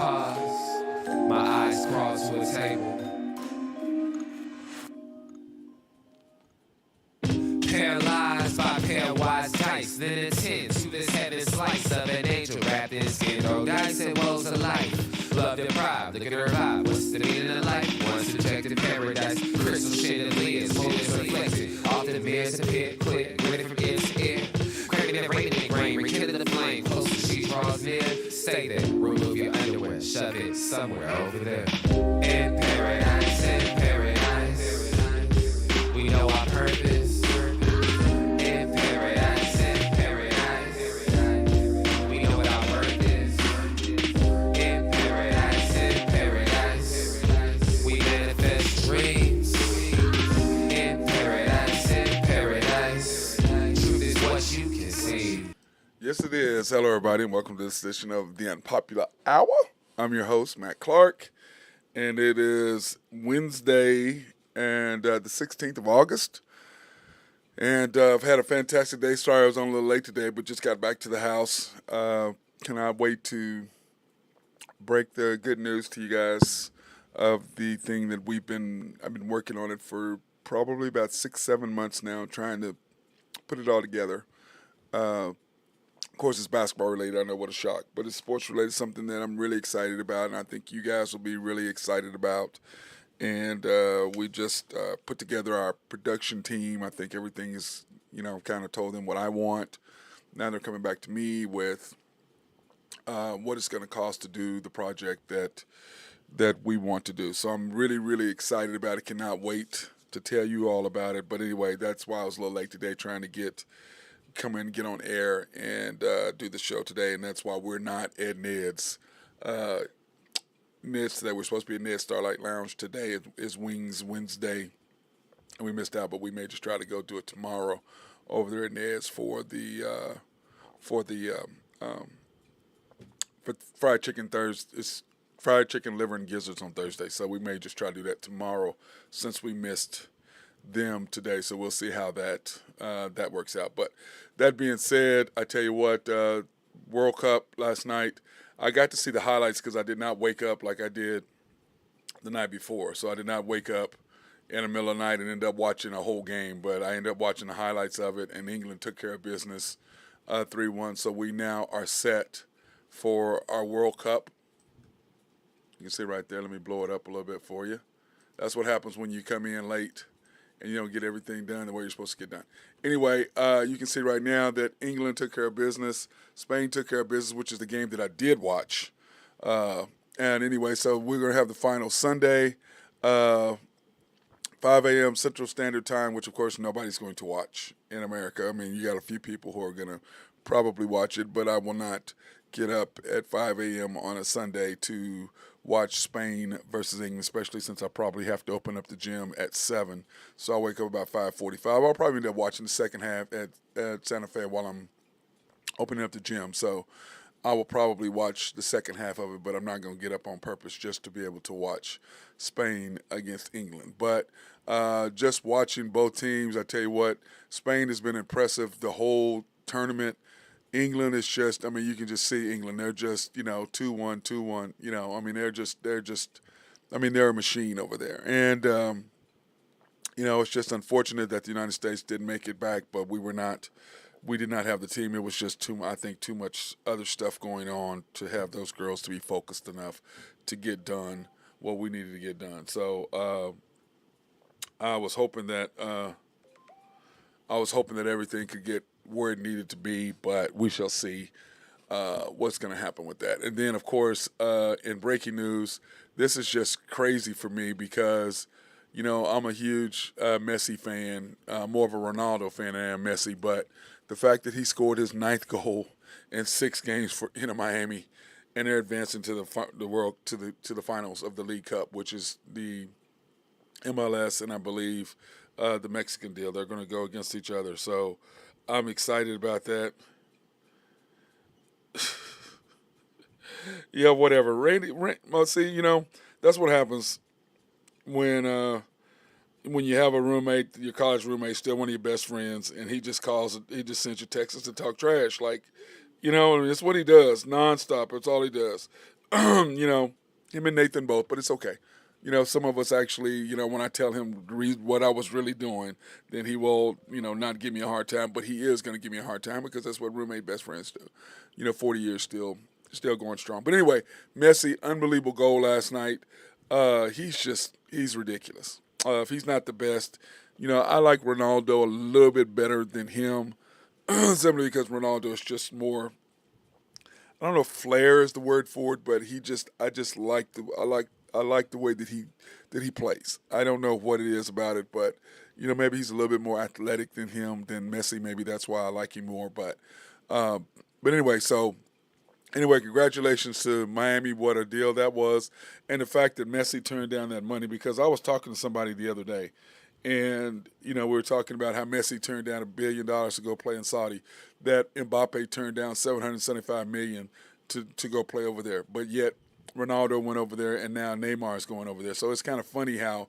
pause, my eyes crawl to a table. Paralyzed by pairwise dice, then attend to this heaven slice of an angel wrapped in skin. Oh, dice and woes of life, love deprived, look at her vibe. What's the meaning of life? One subjective paradise, crystal chandeliers, motives reflected. Often mirrors appear clear, grinning from ear to ear. Craving and raining and grain, rekindle the flame. Close as she draws near, stay there, remove your underwear, shove it somewhere over there. In paradise, we know our purpose. Yes, it is. Hello, everybody, and welcome to this edition of the Unpopular Hour. I'm your host, Matt Clark, and it is Wednesday and the 16th of August. And I've had a fantastic day. Sorry I was on a little late today, but just got back to the house. Cannot wait to break the good news to you guys of the thing that I've been working on it for probably about 6-7 months now, trying to put it all together. Of course, it's basketball related. I know, what a shock. But it's sports related, something that I'm really excited about, and I think you guys will be really excited about. And we just put together our production team. I think everything is, kind of told them what I want. Now they're coming back to me with what it's going to cost to do the project that we want to do. So I'm really, really excited about it. Cannot wait to tell you all about it. But anyway, that's why I was a little late today trying to come in and get on air and do the show today, and that's why we're not at Ned's today. We're supposed to be at Ned's Starlight Lounge today. Is Wings Wednesday, and we missed out, but we may just try to go do it tomorrow over there at Ned's for fried chicken Thursday. It's fried chicken, liver, and gizzards on Thursday, so we may just try to do that tomorrow since we missed them today. So we'll see how that works out. But that being said, I tell you what, World Cup last night, I got to see the highlights because I did not wake up like I did the night before. So I did not wake up in the middle of the night and end up watching a whole game, but I ended up watching the highlights of it, and England took care of business 3-1. So we now are set for our World Cup. You can see right there. Let me blow it up a little bit for you. That's what happens when you come in late and you don't get everything done the way you're supposed to get done. Anyway, you can see right now that England took care of business. Spain took care of business, which is the game that I did watch. And anyway, so we're going to have the final Sunday, 5 a.m. Central Standard Time, which, of course, nobody's going to watch in America. I mean, you got a few people who are going to probably watch it, but I will not get up at 5 a.m. on a Sunday to watch Spain versus England, especially since I probably have to open up the gym at 7. So I'll wake up about 5:45. I'll probably end up watching the second half at Santa Fe while I'm opening up the gym. So I will probably watch the second half of it, but I'm not going to get up on purpose just to be able to watch Spain against England. But just watching both teams, I tell you what, Spain has been impressive the whole tournament. England is just, you can just see England. They're just, 2-1, 2-1. They're a machine over there. And, it's just unfortunate that the United States didn't make it back, but we did not have the team. It was just too much other stuff going on to have those girls to be focused enough to get done what we needed to get done. So I was hoping that everything could get where it needed to be, but we shall see what's going to happen with that. And then, of course, in breaking news, this is just crazy for me because, I'm a huge Messi fan, more of a Ronaldo fan than I am Messi, but the fact that he scored his 9th goal in 6 games for Miami, and they're advancing to the finals of the League Cup, which is the MLS and I believe the Mexican deal. They're going to go against each other, so I'm excited about that. Yeah, whatever. That's what happens when you have a roommate, your college roommate, still one of your best friends, and he just sends you texts to talk trash. Like, it's what he does nonstop. It's all he does. you know, him and Nathan both, but it's okay. Some of us actually, when I tell him what I was really doing, then he will, not give me a hard time, but he is going to give me a hard time because that's what roommate best friends do. 40 years still going strong. But anyway, Messi, unbelievable goal last night. He's ridiculous. If he's not the best, I like Ronaldo a little bit better than him, simply because Ronaldo is just more. I don't know if flair is the word for it, but I just like I like the way that he plays. I don't know what it is about it, but maybe he's a little bit more athletic than Messi. Maybe that's why I like him more. But anyway, congratulations to Miami. What a deal that was, and the fact that Messi turned down that money, because I was talking to somebody the other day, and we were talking about how Messi turned down $1 billion to go play in Saudi, that Mbappe turned down $775 million to go play over there, but yet Ronaldo went over there, and now Neymar is going over there. So it's kind of funny how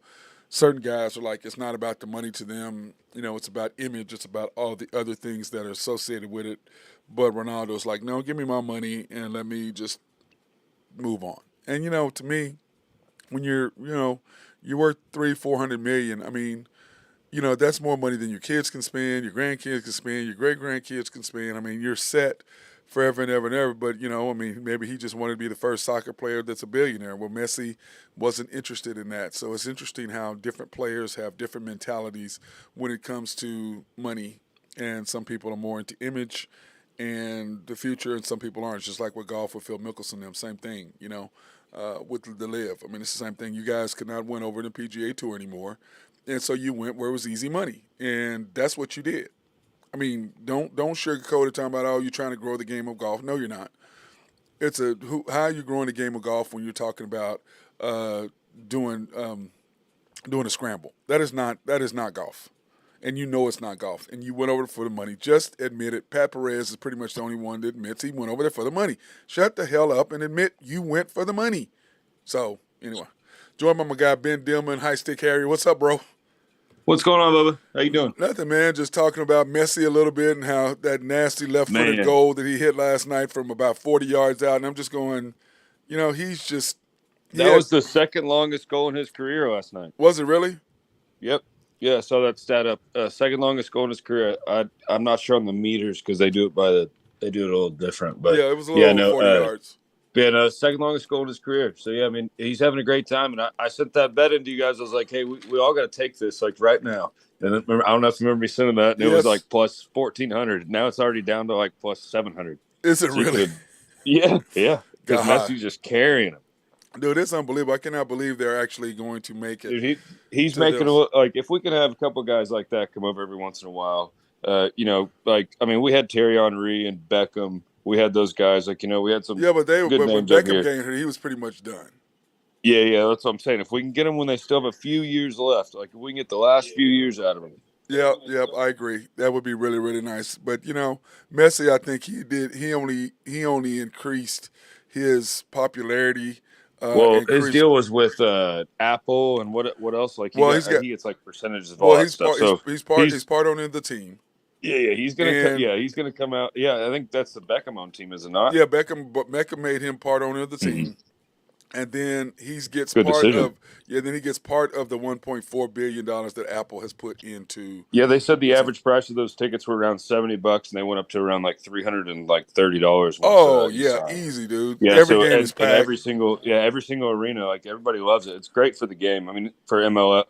certain guys are like, it's not about the money to them. It's about image. It's about all the other things that are associated with it. But Ronaldo's like, no, give me my money and let me just move on. And to me, when you're worth 300-400 million. I mean, that's more money than your kids can spend, your grandkids can spend, your great grandkids can spend. I mean, you're set forever and ever and ever. But I mean, maybe he just wanted to be the first soccer player that's a billionaire. Well, Messi wasn't interested in that. So it's interesting how different players have different mentalities when it comes to money. And some people are more into image and the future, and some people aren't. Just like with golf with Phil Mickelson, them same thing. With the live. I mean, it's the same thing. You guys could not win over the PGA Tour anymore, and so you went where it was easy money, and that's what you did. I mean, don't sugarcoat it talking about, oh, you're trying to grow the game of golf. No, you're not. How are you growing the game of golf when you're talking about doing doing a scramble? That is not golf. And it's not golf. And you went over for the money. Just admit it. Pat Perez is pretty much the only one that admits he went over there for the money. Shut the hell up and admit you went for the money. So, anyway. Joined by my guy, Ben Dillman, High Stick Harry. What's up, bro? What's going on, Bubba? How you doing? Nothing, man. Just talking about Messi a little bit and how that nasty left-footed goal that he hit last night from about 40 yards out. And I'm just going, he's just... That was the second longest goal in his career last night. Was it really? Yep. Yeah, I saw that stat up. Second longest goal in his career. I'm not sure on the meters because they do it a little different. But yeah, it was a little over 40 yards. Been second longest goal in his career. So yeah, I mean, he's having a great time. And I sent that bet into you guys. I was like, hey, we all got to take this like right now. And I don't know if you remember me sending that. And it was like plus 1,400. Now it's already down to like plus 700. Is it really? Yeah. Because Messi's just carrying him. Dude, it's unbelievable. I cannot believe they're actually going to make it. Dude, he's making it look like if we can have a couple guys like that come over every once in a while, we had Thierry Henry and Beckham. We had those guys, we had some. Yeah, but when Beckham came here, he was pretty much done. Yeah, that's what I'm saying. If we can get him when they still have a few years left, like if we can get the last few years out of him. Yep, I agree. That would be really, really nice. But Messi, I think he only increased his popularity. His deal was with Apple and what else? Like, he gets like percentages of all that stuff. He's part owner of the team. Yeah, he's gonna come out. Yeah, I think that's the Beckham owned team, is it not? Yeah, Beckham made him part owner of the team. Mm-hmm. And then he gets part of the $1.4 billion that Apple has put into. Yeah, they said the average price of those tickets were around $70, and they went up to around like $330. Oh yeah, easy, dude. Yeah, every game is packed. Every single arena, like everybody loves it. It's great for the game. I mean, for MLS,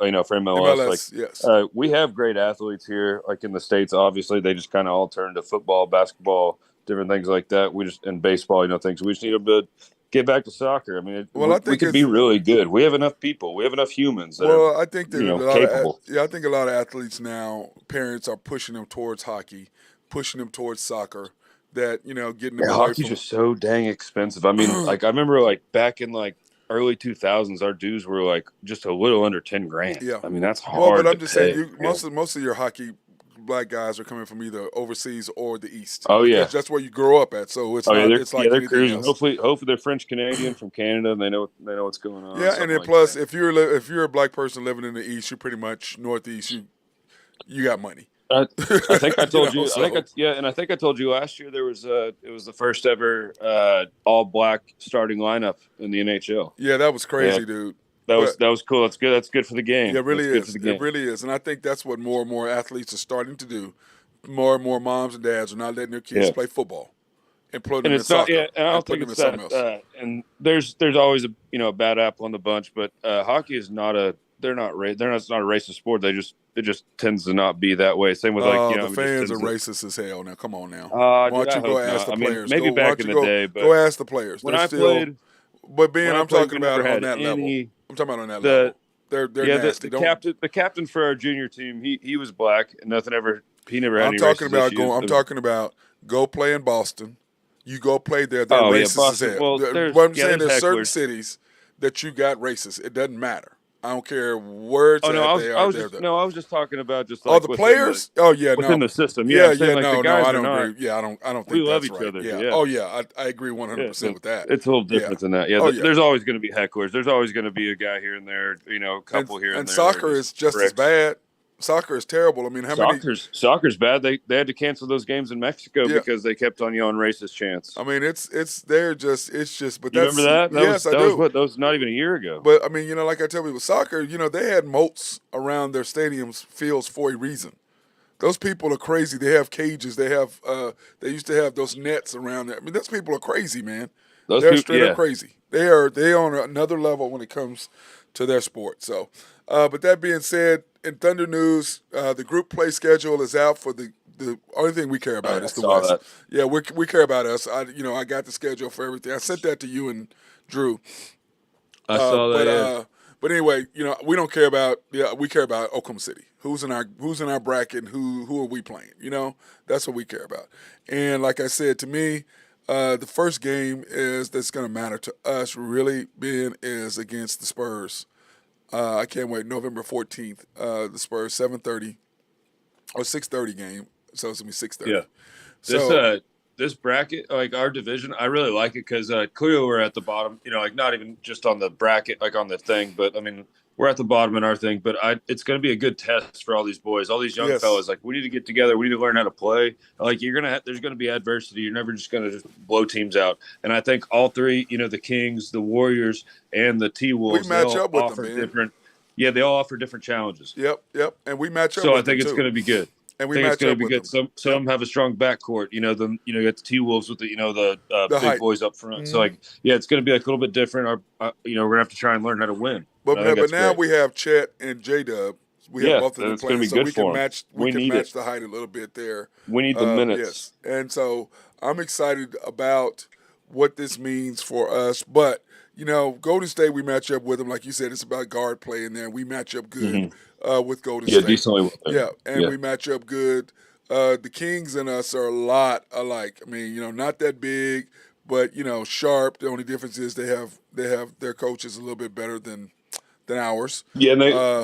like yes. We have great athletes here, like in the States. Obviously, they just kind of all turn to football, basketball, different things like that. And baseball, things. We just need a bit. Get back to soccer. I mean, I think we could be really good. We have enough people. We have enough humans that are, I think that capable. I think a lot of athletes now, parents are pushing them towards hockey, pushing them towards soccer. That getting them. Hockey's just so dang expensive. I mean, like I remember, like back in like early 2000s, our dues were like just a little under $10,000. Yeah, I mean that's hard. Well, but I'm just saying, most of your hockey black guys are coming from either overseas or the East. Oh yeah, that's where you grow up at. So it's they're cruising. Hopefully they're French Canadian from Canada, and they know what's going on. Yeah, and then plus, if you're a black person living in the East, you're pretty much Northeast. You got money. I think I told you. So. And I think I told you last year it was the first ever all black starting lineup in the NHL. Yeah, that was crazy, dude. That was cool. That's good. That's good for the game. Yeah, it really That's is. Good for the game. It really is, and I think that's what more and more athletes are starting to do. More and more moms and dads are not letting their kids play football and putting them in soccer. Yeah, and I don't think it's that. And there's always a bad apple on the bunch, but hockey is not a it's not a racist sport. It just tends to not be that way. Same with the fans are racist as hell. Now, come on now. Why don't you go ask the players? Maybe back in the day, but go ask the players. When I played, but Ben, I'm talking about on that level. I'm talking about on that level. They're nasty. The captain for our junior team, he was black, and he never had any racist issues. I'm talking about go play in Boston. You go play there. They're racist as hell. Well, what I'm saying, there's certain cities that you got racist. It doesn't matter. I don't care where it's at. I was just talking about just like the players. Within the system. I don't agree. Yeah, I don't think we love that's each right. other. Yeah. Yeah. Oh yeah, I agree 100% with that. It's a little different than that. Yeah. There's always going to be hecklers. There's always going to be a guy here and there. A couple here and there. And soccer is just as bad. Soccer is terrible. I mean, soccer's bad. They had to cancel those games in Mexico because they kept on yelling racist chants. I mean, it's just. But you remember that? Yes, I do. That was not even a year ago. But I mean, like I tell people, soccer. They had moats around their stadiums, fields for a reason. Those people are crazy. They have cages. They have. They used to have those nets around there. I mean, those people are crazy, man. They're straight up crazy. They are on another level when it comes to their sport. So, but that being said, in Thunder news, the group play schedule is out for the only thing we care about is the West. That. Yeah, we care about us. I got the schedule for everything. I sent that to you and Drew. I saw that. But anyway, we don't care about. Yeah, we care about Oklahoma City. Who's in our bracket? And who are we playing? That's what we care about. And like I said, to me, the first game that's going to matter to us really being is against the Spurs. I can't wait. November 14th, the Spurs 7:30 or 6:30 game. So it's gonna be 6:30. Yeah. This bracket, like our division, I really like it because clearly we're at the bottom. Not even just on the bracket, like on the thing, but I mean we're at the bottom in our thing. But it's going to be a good test for all these boys, all these young fellas. Like we need to get together. We need to learn how to play. Like there's going to be adversity. You're never just going to blow teams out. And I think all three, the Kings, the Warriors, and the T-Wolves, we match up with them, man. Different. Yeah, they all offer different challenges. Yep, and we match up. So with I think it's going to be good. And we I think match it's going up to be good. Them. Some have a strong backcourt. You got the T-Wolves with the big height. boys up front. Mm-hmm. So it's going to be like a little bit different. We're going to have to try and learn how to win. But now we have Chet and J-Dub. We have both of them playing, so we can match. We can match the height a little bit there. We need the minutes. Yes, and so I'm excited about what this means for us. But Golden State, we match up with them. Like you said, it's about guard play in there. We match up good with Golden State. Yeah, decently. We match up good. The Kings and us are a lot alike. I mean, not that big, but sharp. The only difference is they have their coaches a little bit better than ours. Yeah, and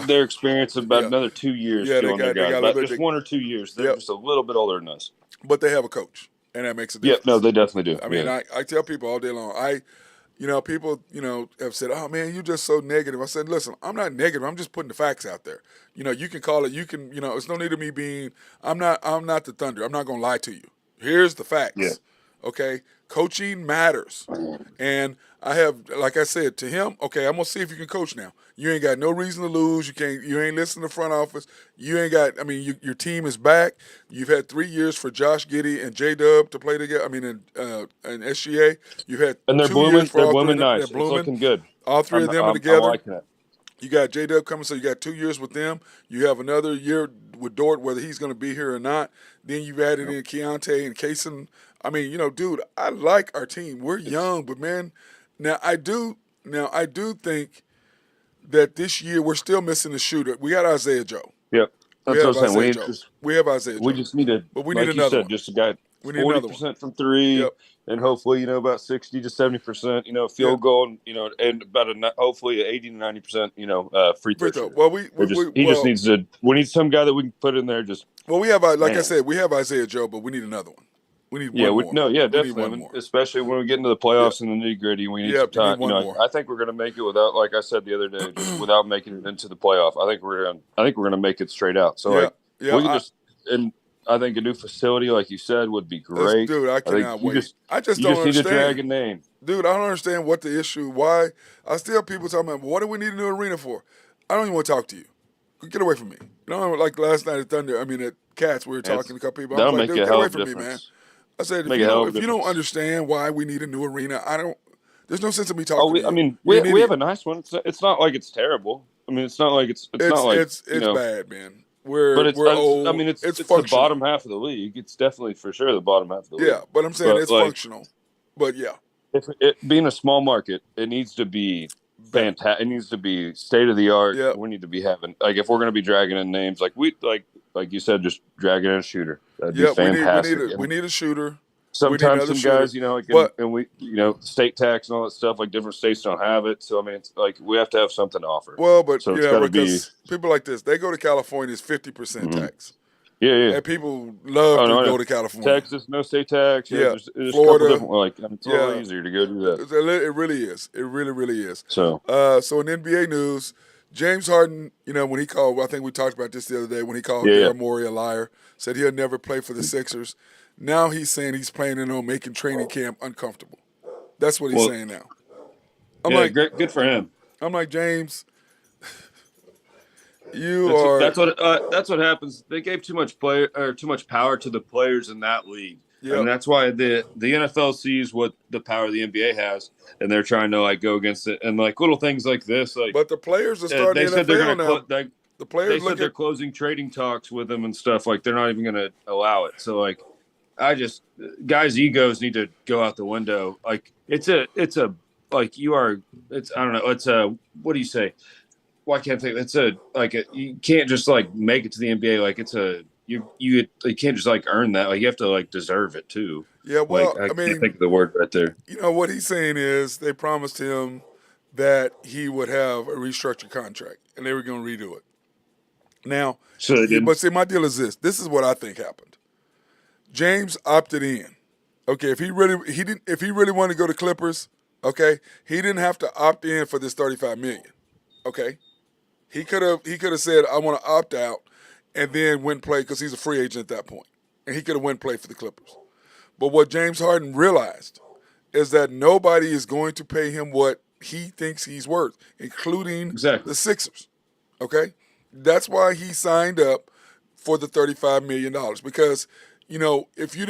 their experience about another 2 years. Yeah, they got just 1 or 2 years. They're just a little bit older than us. But they have a coach, and that makes a difference. Yeah, no, they definitely do. I mean, I tell people all day long. People, have said, "Oh man, you're just so negative." I said, "Listen, I'm not negative. I'm just putting the facts out there. You can call it. You can, it's no need of me being. I'm not the Thunder. I'm not gonna lie to you. Here's the facts. Yeah. Okay, coaching matters, and I have, like I said to him, okay, I'm gonna see if you can coach now. You ain't got no reason to lose. You ain't listening to the front office. You ain't got. I mean, your team is back. You've had 3 years for Josh Giddey and J-Dub to play together. I mean, in SGA, you've had and they're 2 blooming. years for they're all blooming three. Nice. They're blooming. It's looking good. All three of them are together. I'm liking it. You got J-Dub coming, so you got 2 years with them. You have another year with Dort, whether he's going to be here or not. Then you've added in Keontae and Kaysen. I mean, dude, I like our team. We're young, but man, now I do think that this year we're still missing a shooter. We got Isaiah Joe. Yep, that's what I'm saying. We have Isaiah Joe. We just need but we need another one. Just a guy. We need 40% from three, and hopefully, about 60 to 70%, field goal, and about hopefully 80 to 90%, free throw. Well, we need some guy that we can put in there. We have, I said, we have Isaiah Joe, but we need another one. We need one more. Definitely. Especially when we get into the playoffs and the nitty gritty, we need some time. I think we're going to make it without, like I said the other day, just without making it into the playoff. I think we're going to make it straight out. So and I think a new facility, like you said, would be great. Dude, I cannot wait. I just don't need understand. a Dragon name. Dude, I don't understand what the issue, why. I still have people talking about, what do we need a new arena for? I don't even want to talk to you. Get away from me. You know, like last night at Cats, we were talking to a couple people. I was like, dude, get away from me, man. I said, if you don't understand why we need a new arena, there's no sense in me talking to you. I mean, we have a nice one. It's not like it's terrible. I mean, it's not like it's not like it's bad, man. We're old. I mean, it's the bottom half of the league. It's definitely for sure the bottom half of the league. Yeah, but I'm saying it's functional. But yeah, being a small market, it needs to be fantastic. It needs to be state of the art. Yeah. We need to be having if we're going to be dragging in names like you said, just dragging in a shooter. That'd be fantastic. We need a shooter. Sometimes some guys, and we, state tax and all that stuff, like different states don't have it. So I mean, it's like we have to have something to offer. Well, but so because people like this, they go to California, it's 50% tax. Yeah. And people love to go to California. Texas, no state tax. Yeah, there's Florida. A couple different, it's a little easier to go do that. It really is. It really, really is. So in NBA news, James Harden, when he called, I think we talked about this the other day, when he called Daryl Morey a liar, said he'll never play for the Sixers. Now he's saying he's planning on making training camp uncomfortable. That's what he's saying now. I'm great, good for him. I'm like, James, that's what happens. They gave too much power to the players in that league. Yep. And that's why the NFL sees what the power the NBA has, and they're trying to go against it. And little things like this, but the players are starting the NFL now. The players they're closing trading talks with them and stuff. They're not even going to allow it. So guys' egos need to go out the window. I don't know. It's a, what do you say? Why can't I think you can't just make it to the NBA. You can't just earn that. You have to deserve it too. Yeah. Well, I can't think of the word right there. What he's saying is they promised him that he would have a restructured contract and they were going to redo it. Now, but see, my deal is this. This is what I think happened. James opted in. Okay, if he really wanted to go to Clippers, okay, he didn't have to opt in for this $35 million. Okay, he could have said I want to opt out and then went play because he's a free agent at that point, and he could have went play for the Clippers. But what James Harden realized is that nobody is going to pay him what he thinks he's worth, including the Sixers. Okay, that's why he signed up for the $35 million because. If he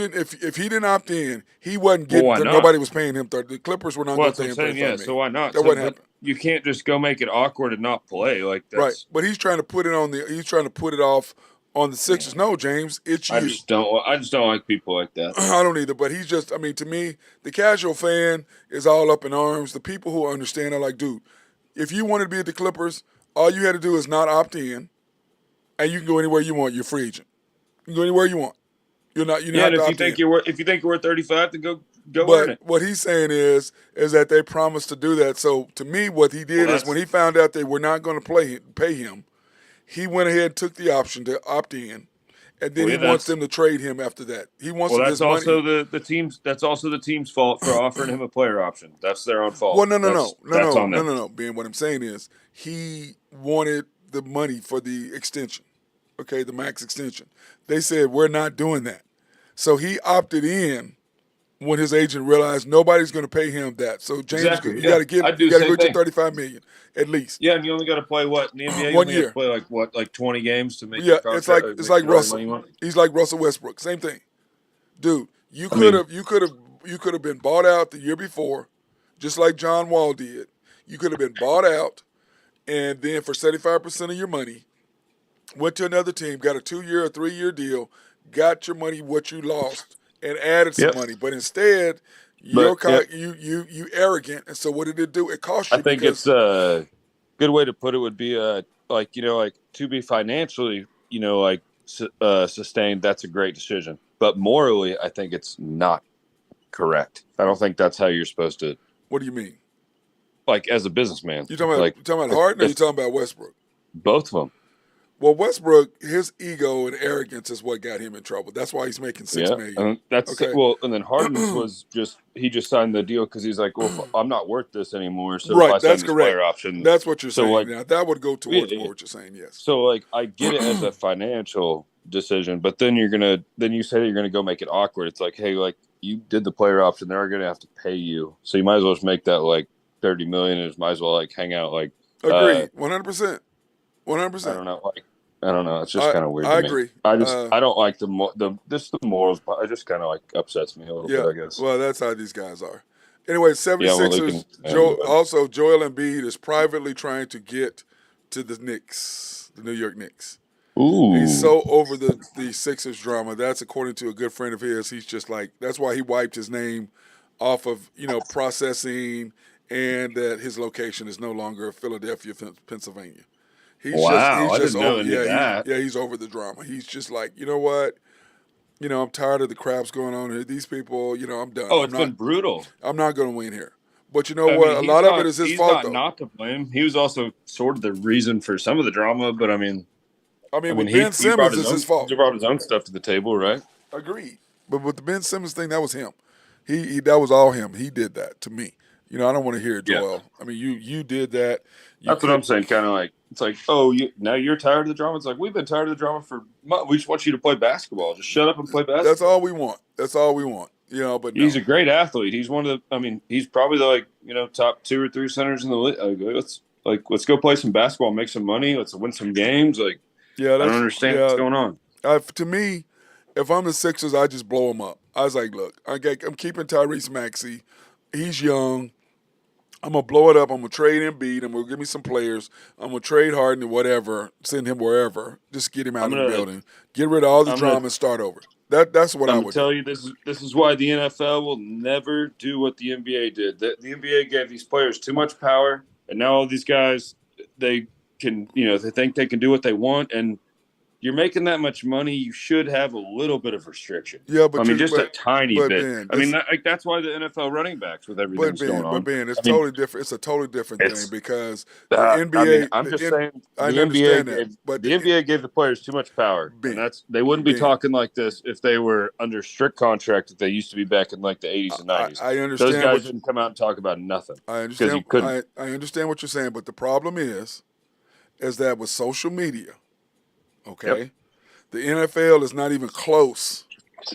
didn't opt in, he wasn't getting. Nobody was paying him 30. The Clippers were not going to pay him 35 million. So why not? That wouldn't happen. You can't just go make it awkward and not play that's, right. But he's trying to put it on He's trying to put it off on the Sixers. No, James, it's you. I just don't like people like that. I don't either. But he's just. To me, the casual fan is all up in arms. The people who understand are like, dude, if you wanted to be at the Clippers, all you had to do is not opt in, and you can go anywhere you want. You're a free agent. You can go anywhere you want. You're not. And if you think you're worth 35, then go earn it. What he's saying is that they promised to do that. So to me, what he did is when he found out they were not going to pay him, he went ahead and took the option to opt in, and then he wants them to trade him after that. He wants. Well, that's also the team's. That's also the team's fault for offering him a player option. That's their own fault. Well, no. Ben, what I'm saying is he wanted the money for the extension. Okay, the max extension. They said we're not doing that. So he opted in when his agent realized nobody's going to pay him that. So James, you got to get your $35 million at least. Yeah, and you only got to play what in the NBA? 1 year. Play 20 games to make. Yeah, it's like Russell. He's like Russell Westbrook. Same thing, dude. You could have been bought out the year before, just like John Wall did. You could have been bought out, and then for 75% of your money, went to another team, got a 2-year or 3-year deal. Got your money, what you lost, and added some money. But instead, you arrogant, and so what did it do? It cost you. I think it's a good way to put it would be to be financially, sustained. That's a great decision, but morally, I think it's not correct. I don't think that's how you're supposed to. What do you mean? As a businessman, you talking about Harden, or you talking about Westbrook? Both of them. Well, Westbrook, his ego and arrogance is what got him in trouble. That's why he's making $6 million. And then Harden's was he just signed the deal because he's like, well, I'm not worth this anymore. So right, if I that's sign this correct. player option, that's what you're saying. Now that would go towards what you're saying. Yes. So I get it as a financial decision. But then you say you're gonna go make it awkward. It's like, hey, like you did the player option, they're gonna have to pay you, so you might as well just make that like 30 million, and just might as well like hang out like. Agreed, 100%, 100%. I don't know. It's just kind of weird. I agree. I don't like the morals. It just kind of like upsets me a little bit, I guess. Well, that's how these guys are. Anyway, 76ers. Also, Joel Embiid is privately trying to get to the Knicks, the New York Knicks. Ooh. He's so over the Sixers drama. That's according to a good friend of his. He's just like, that's why he wiped his name off of, processing, and that his location is no longer Philadelphia, Pennsylvania. He's just over, he's over the drama. He's just like, you know what? I'm tired of the crap's going on here. These people, I'm done. Oh, it's been brutal. I'm not going to win here. But you know what? A lot of it is his fault, though. Not to blame. He was also sort of the reason for some of the drama, but I mean, with Ben Simmons, it's his fault. He brought his own stuff to the table, right? Agreed. But with the Ben Simmons thing, that was him. He that was all him. He did that to me. I don't want to hear it, Joel. Yeah. I mean, you did that. That's what I'm saying. Kind of like, it's like, now you're tired of the drama. It's like, we've been tired of the drama for months. We just want you to play basketball. Just shut up and play basketball. That's all we want. But he's a great athlete. He's one of the. He's probably the top 2 or 3 centers in the league. Let's go play some basketball, make some money. Let's win some games. I don't understand what's going on. To me, if I'm the Sixers, I just blow them up. I was like, look, I'm keeping Tyrese Maxey. He's young. I'm going to blow it up. I'm going to trade Embiid. I'm going to give me some players. I'm going to trade Harden and whatever, send him wherever. Just get him out of the building. Get rid of all the drama and start over. That's what I would tell you. This is why the NFL will never do what the NBA did. The NBA gave these players too much power, and now all these guys, they can, they think they can do what they want, and you're making that much money, you should have a little bit of restriction. Yeah, but a tiny bit. Ben, that's why the NFL running backs with everything that's going on. But Ben, totally different. It's a totally different thing because the NBA. I'm just saying the NBA gave the players too much power, and they wouldn't be talking like this if they were under strict contract that they used to be back in like the 80s and 90s. I understand. Those guys didn't come out and talk about nothing. I understand. I understand what you're saying, but the problem is that with social media. Okay, yep. The NFL is not even close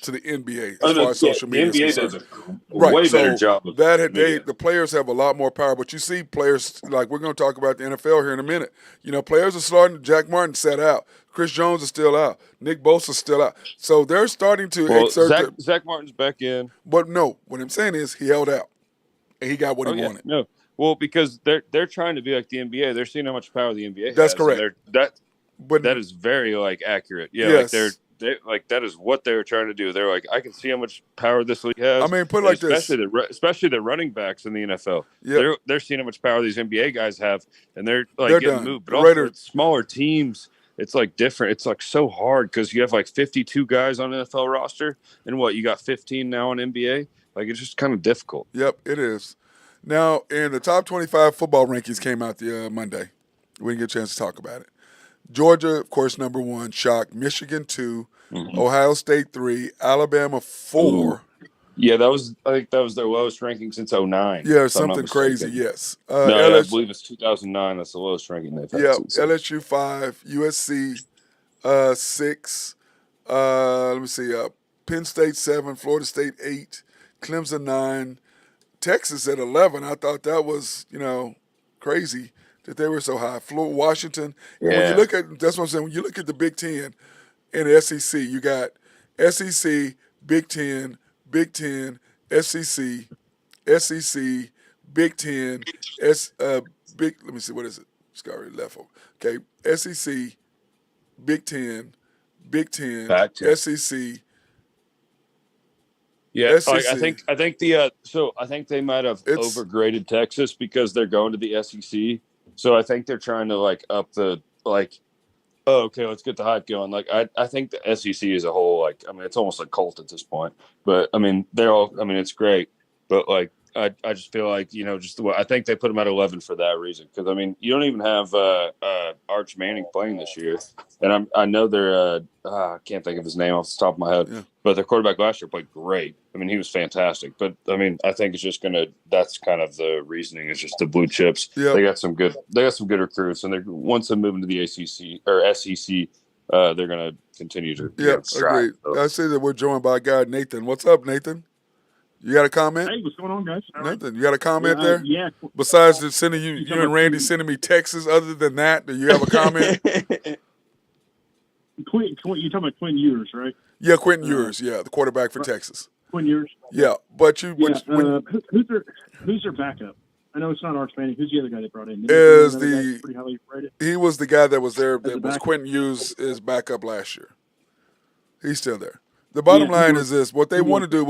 to the NBA as far as social media is concerned. The NBA does a way better job. The players have a lot more power, but you see players like we're going to talk about the NFL here in a minute. Players are starting. Jack Martin sat out. Chris Jones is still out. Nick Bosa's still out. So they're starting to exert. Zach Martin's back in. But no, what I'm saying is he held out, and he got what he wanted. No, well, because they're trying to be like the NBA. They're seeing how much power the NBA has. That's correct. But that is very accurate. Yeah, yes. That is what they're trying to do. They're like, I can see how much power this league has. I mean, put it like especially the running backs in the NFL. Yep. They're seeing how much power these NBA guys have, and they're getting done. Moved. But also smaller teams, it's different. It's so hard because you have 52 guys on an NFL roster, and you got 15 now on NBA. It's just kind of difficult. Yep, it is. Now, in the top 25 football rankings came out the Monday. We didn't get a chance to talk about it. Georgia, of course, number 1, shock. Michigan 2, Ohio State 3, Alabama 4. Ooh. Yeah, I think that was their lowest ranking since 2009. Yeah, something crazy. Yes. I believe it's 2009. That's the lowest ranking they've had. Yeah, LSU 5, USC 6. Let me see. Penn State 7, Florida State 8, Clemson 9, Texas at 11. I thought that was crazy. That they were so high. Washington. Yeah. When you look at, that's what I'm saying. When you look at the Big Ten and the SEC, you got SEC, Big Ten, SEC, Big Ten, let me see, what is it? It's got already left over. Okay, SEC, Big Ten, SEC. Yeah, I think they might have overgraded Texas because they're going to the SEC. So I think they're trying to up the okay, let's get the hype going. I think the SEC as a whole, it's almost like cult at this point. But it's great. But I just feel I think they put them at 11 for that reason. Because you don't even have Arch Manning playing this year, and I know they're I can't think of his name off the top of my head. Yeah. But their quarterback last year played great. He was fantastic. But I think it's just that's kind of the reasoning. It's just the blue chips. Yep. They got some good recruits, and once they move into the ACC or SEC, they're going to continue to strive. Agreed. So. I see that we're joined by a guy, Nathan. What's up, Nathan? You got a comment? Hey, what's going on, guys? Nothing. You got a comment there? Yeah. Besides the sending you and Randy sending me texts. Other than that, do you have a comment? You talking about Quinn Ewers, right? Yeah, Quentin Ewers. Yeah, the quarterback for Texas. Quinn Ewers. Yeah, but who's their backup? I know it's not Arch Manning. Who's the other guy they brought in? Is pretty highly rated? He was the guy that was there. That was Quentin Ewers' backup last year. He's still there. The bottom line is this: what they want to do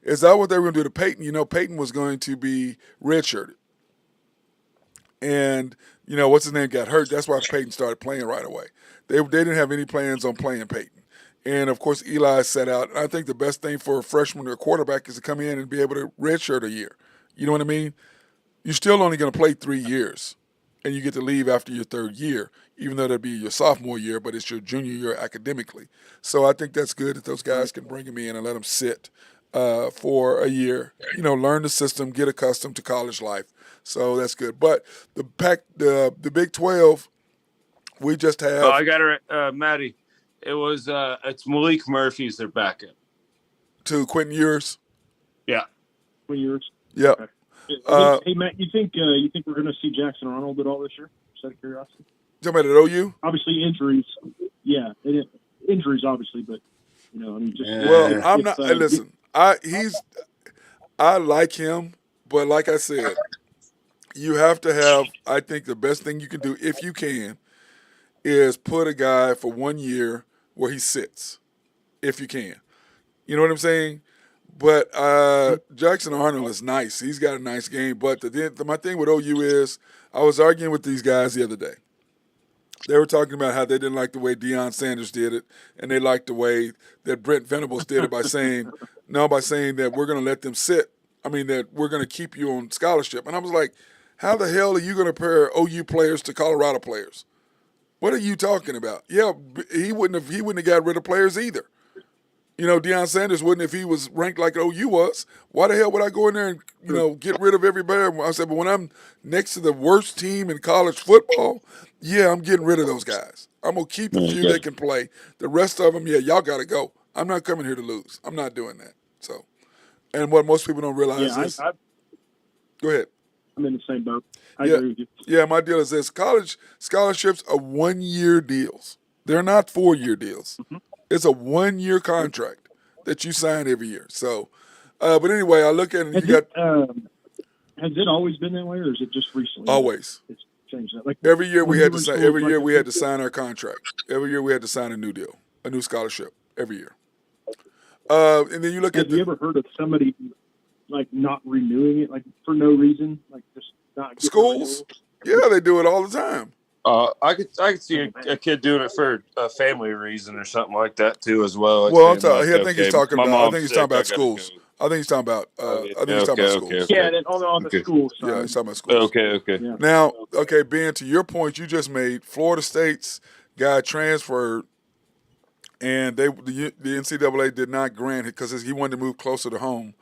is that what they were going to do to Peyton. You know, Peyton was going to be redshirted, and what's his name got hurt. That's why Peyton started playing right away. They didn't have any plans on playing Peyton, and of course Eli set out. And I think the best thing for a freshman or a quarterback is to come in and be able to redshirt a year. You know what I mean? You're still only going to play 3 years, and you get to leave after your third year, even though that'd be your sophomore year, but it's your junior year academically. So I think that's good that those guys can bring him in and let him sit for a year, learn the system, get accustomed to college life. So that's good. But the Big 12, we just have. Oh, I got it, Maddie. It's Malik Murphy's their backup. To Quentin Ewers? Yeah. Quentin Ewers? Yeah. Okay. Hey, Matt, you think we're going to see Jackson Arnold at all this year? Just out of curiosity. Talking about at OU? Obviously injuries. Yeah, injuries obviously, but I'm not. Listen, I like him, but like I said, you have to have. I think the best thing you can do, if you can, is put a guy for 1 year where he sits, if you can. You know what I'm saying? But Jackson Arnold is nice. He's got a nice game. But my thing with OU is, I was arguing with these guys the other day. They were talking about how they didn't like the way Deion Sanders did it, and they liked the way that Brent Venables did it by saying that we're going to let them sit. I mean, that we're going to keep you on scholarship. And I was like, how the hell are you going to pair OU players to Colorado players? What are you talking about? Yeah, he wouldn't have got rid of players either. Deion Sanders wouldn't if he was ranked like OU was. Why the hell would I go in there and, get rid of everybody? I said, but when I'm next to the worst team in college football, yeah, I'm getting rid of those guys. I'm going to keep a few that can play. The rest of them, yeah, y'all got to go. I'm not coming here to lose. I'm not doing that. So, and what most people don't realize is. Go ahead. I'm in the same boat. I agree with you. Yeah, my deal is this. College scholarships are 1 year deals. They're not 4-year deals. Mm-hmm. It's a 1 year contract that you sign every year. So, but anyway, I look at it. Has it always been that way, or is it just recently? Always. It's changed that. Like every year we had to sign. Every year we had to sign our contract. Every year we had to sign a new deal, a new scholarship. Every year. And then you look at. Have you ever heard of somebody like not renewing it, like for no reason, like just not schools? Yeah, they do it all the time. I could see a kid doing it for a family reason or something like that too, as well. Well, I think he's talking about schools. I think he's talking about. Schools. Yeah, and on the school side. Yeah, he's talking about schools. Okay. Yeah. Now, Ben, to your point you just made, Florida State's guy transferred, and the NCAA did not grant it because he wanted to move closer to home.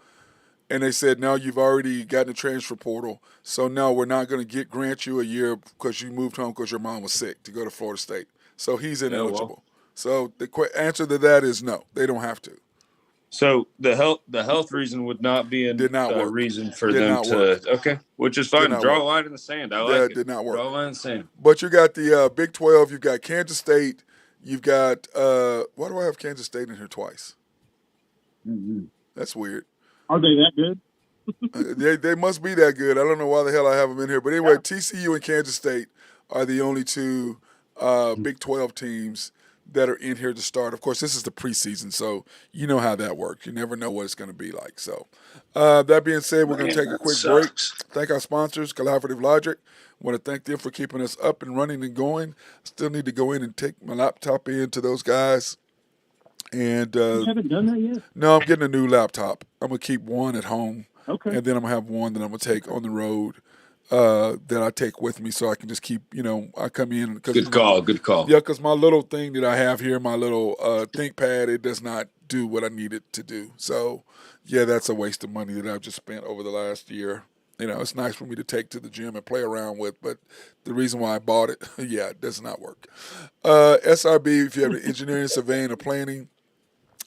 And they said, no, you've already gotten the transfer portal, so no, we're not going to grant you a year because you moved home because your mom was sick to go to Florida State. So he's ineligible. So the answer to that is no, they don't have to. So the health reason would not be a reason for them to which is fine. Draw a line in the sand. I like it. Did not work. Draw a line in the sand. But you got the Big 12. You've got Kansas State. You've got why do I have Kansas State in here twice? Mm-hmm. That's weird. Are they that good? They must be that good. I don't know why the hell I have them in here. But anyway, TCU and Kansas State are the only two Big 12 teams that are in here to start. Of course, this is the preseason, so you know how that works. You never know what it's going to be like. So that being said, we're going to take a quick break. Thank our sponsors, Collaborative Logic. I want to thank them for keeping us up and running and going. Still need to go in and take my laptop in to those guys. And you haven't done that yet? No, I'm getting a new laptop. I'm going to keep one at home. Okay. And then I'm going to have one that I'm going to take on the road that I take with me so I can just keep, I come in. Good call. Yeah, because my little thing that I have here, my little ThinkPad, it does not do what I need it to do. So, yeah, that's a waste of money that I've just spent over the last year. It's nice for me to take to the gym and play around with, but the reason why I bought it, yeah, it does not work. SRB, if you have engineering, surveying, or planning,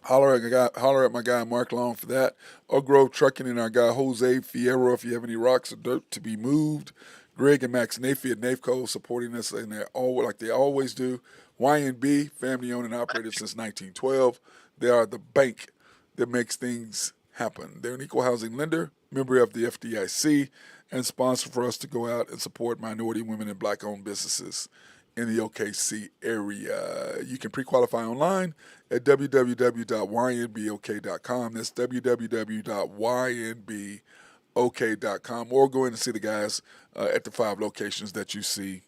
holler at my guy Mark Long for that. Oak Grove Trucking and our guy Jose Fierro if you have any rocks or dirt to be moved. Greg and Max Nafee at NAFCO supporting us, and they're all like they always do. YNB, family owned and operated since 1912. They are the bank that makes things happen. They're an equal housing lender, member of the FDIC, and sponsor for us to go out and support minority, women, and black-owned businesses in the OKC area. You can pre-qualify online at www.ynbok.com. That's www.ynbok.com, or go in and see the guys at the 5 locations that you see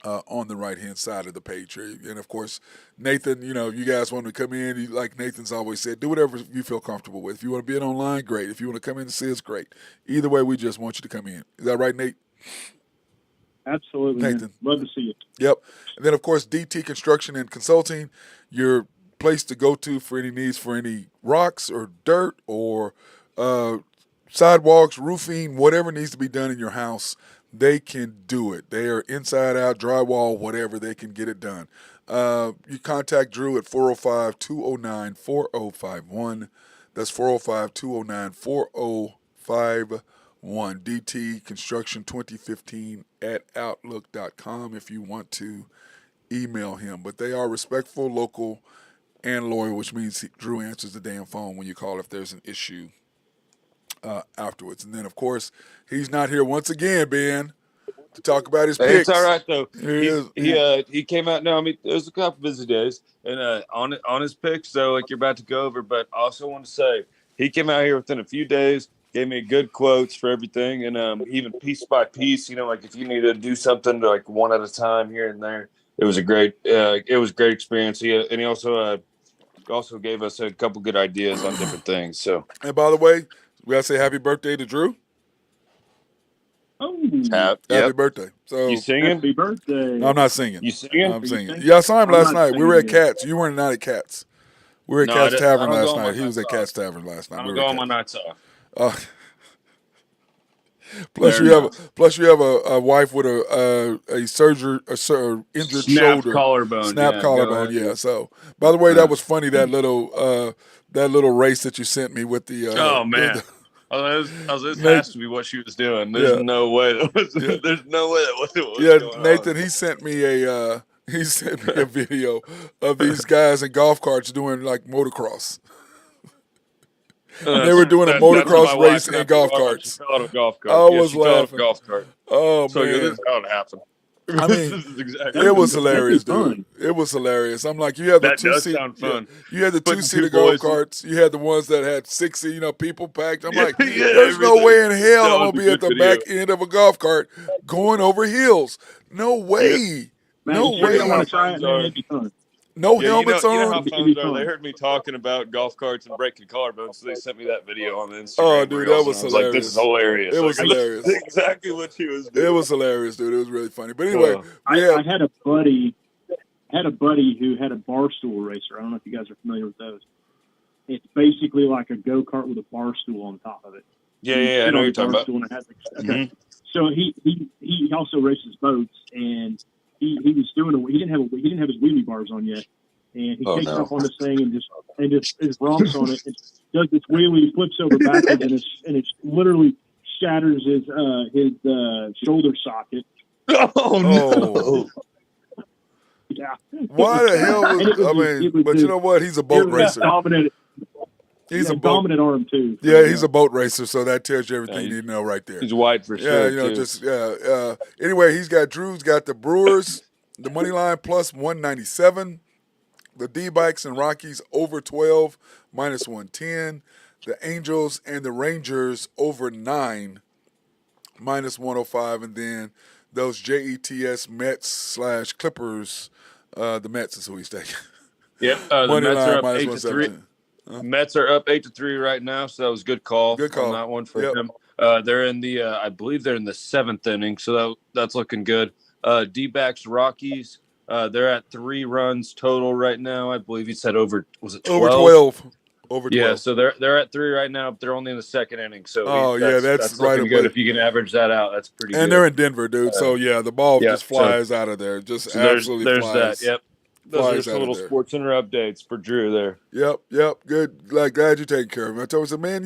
on the right-hand side of the page here. And, of course, Nathan, you guys want to come in, like Nathan's always said, do whatever you feel comfortable with. If you want to be in online, great. If you want to come in and see us, great. Either way, we just want you to come in. Is that right, Nate? Absolutely, Nathan. Man. Love to see you. Yep. And then, of course, DT Construction and Consulting, your place to go to for any needs for any rocks or dirt or sidewalks, roofing, whatever needs to be done in your house. They can do it. They are inside out, drywall, whatever. They can get it done. You contact Drew at 405-209-4051. That's 405-209-4051. DT Construction 2015 at Outlook.com if you want to email him. But they are respectful, local, and loyal, which means Drew answers the damn phone when you call if there's an issue afterwards. And then, of course, he's not here once again, Ben, to talk about his picks. It's all right, though. He came out. No, I mean, it was a couple busy days, and on his picks, though, like you're about to go over. But I also want to say he came out here within a few days, gave me good quotes for everything, and even piece by piece, like if you need to do something to, like one at a time here and there. It was a great experience. He also gave us a couple good ideas on different things. So, and by the way, we gotta say happy birthday to Drew. Oh, happy birthday! So you singing? Happy birthday! No, I'm not singing. You singing? I'm singing. Yeah, I saw him last night. We were at Cats. You weren't not at Cats. We were at Cats Tavern last night. He was at Cats Tavern last night. I don't go on my nights off. Plus you have a wife with a injured shoulder, collarbone, collarbone. Yeah. So, by the way, that was funny. That little race that you sent me with the. Oh man. This has to be what she was doing. There's no way that was. Yeah. There's no way that was. Yeah, Nathan. He sent me a video of these guys in golf carts doing like motocross. They were doing a motocross race in golf carts. I was laughing. Oh so man, this is how it happened. I mean, it was hilarious, dude. It was hilarious. I'm like, you have the two-seater. You had the two-seater golf carts. You had the ones that had 60, people packed. I'm like, there's no way in hell I'm gonna be at the back end of a golf cart going over hills. No way. No way. I want to try it. It'd be fun. No helmets on. You know how phones are. They heard me talking about golf carts and breaking collarbones, so they sent me that video on the Instagram. Oh, dude, that was hilarious. Like, this is hilarious. It was hilarious. That's exactly what she was doing. It was hilarious, dude. It was really funny. But anyway, I had a buddy who had a bar stool racer. I don't know if you guys are familiar with those. It's basically like a go-kart with a bar stool on top of it. Yeah, I know what you're talking about. And it has So he also races boats, and he was doing he didn't have his wheelie bars on yet, and he takes off on this thing and just romps on it and does this wheelie, flips over backwards, and it literally shatters his shoulder socket. Oh no! Yeah. Why the hell? But you know what? He's a boat racer. He's a dominant arm too. Yeah, he's a boat racer, so that tells you everything you need to know right there. He's white for sure. Anyway, Drew's got the Brewers, the money line plus 197, the D-bikes and Rockies over 12 minus 110, the Angels and the Rangers over 9 minus 105, and then those JETS Mets / Clippers. The Mets is who he's taking. Yep, the Mets are up 8-3. Mets are up 8-3 right now, so that was a good call. Good call on that one for him. They're in the, I believe they're in the 7th inning, so that's looking good. D-backs Rockies, they're at 3 runs total right now. I believe he said over 12? Over 12. Over 12. Yeah, so they're at 3 right now, but they're only in the second inning. So that's right looking good. If you can average that out, that's pretty good. And they're in Denver, dude. So the ball just flies out of there. Just so absolutely there's flies. That. Yep. Those are some little Sports Center updates for Drew there. Yep. Good. Like, glad you taking care of him. I told him, man,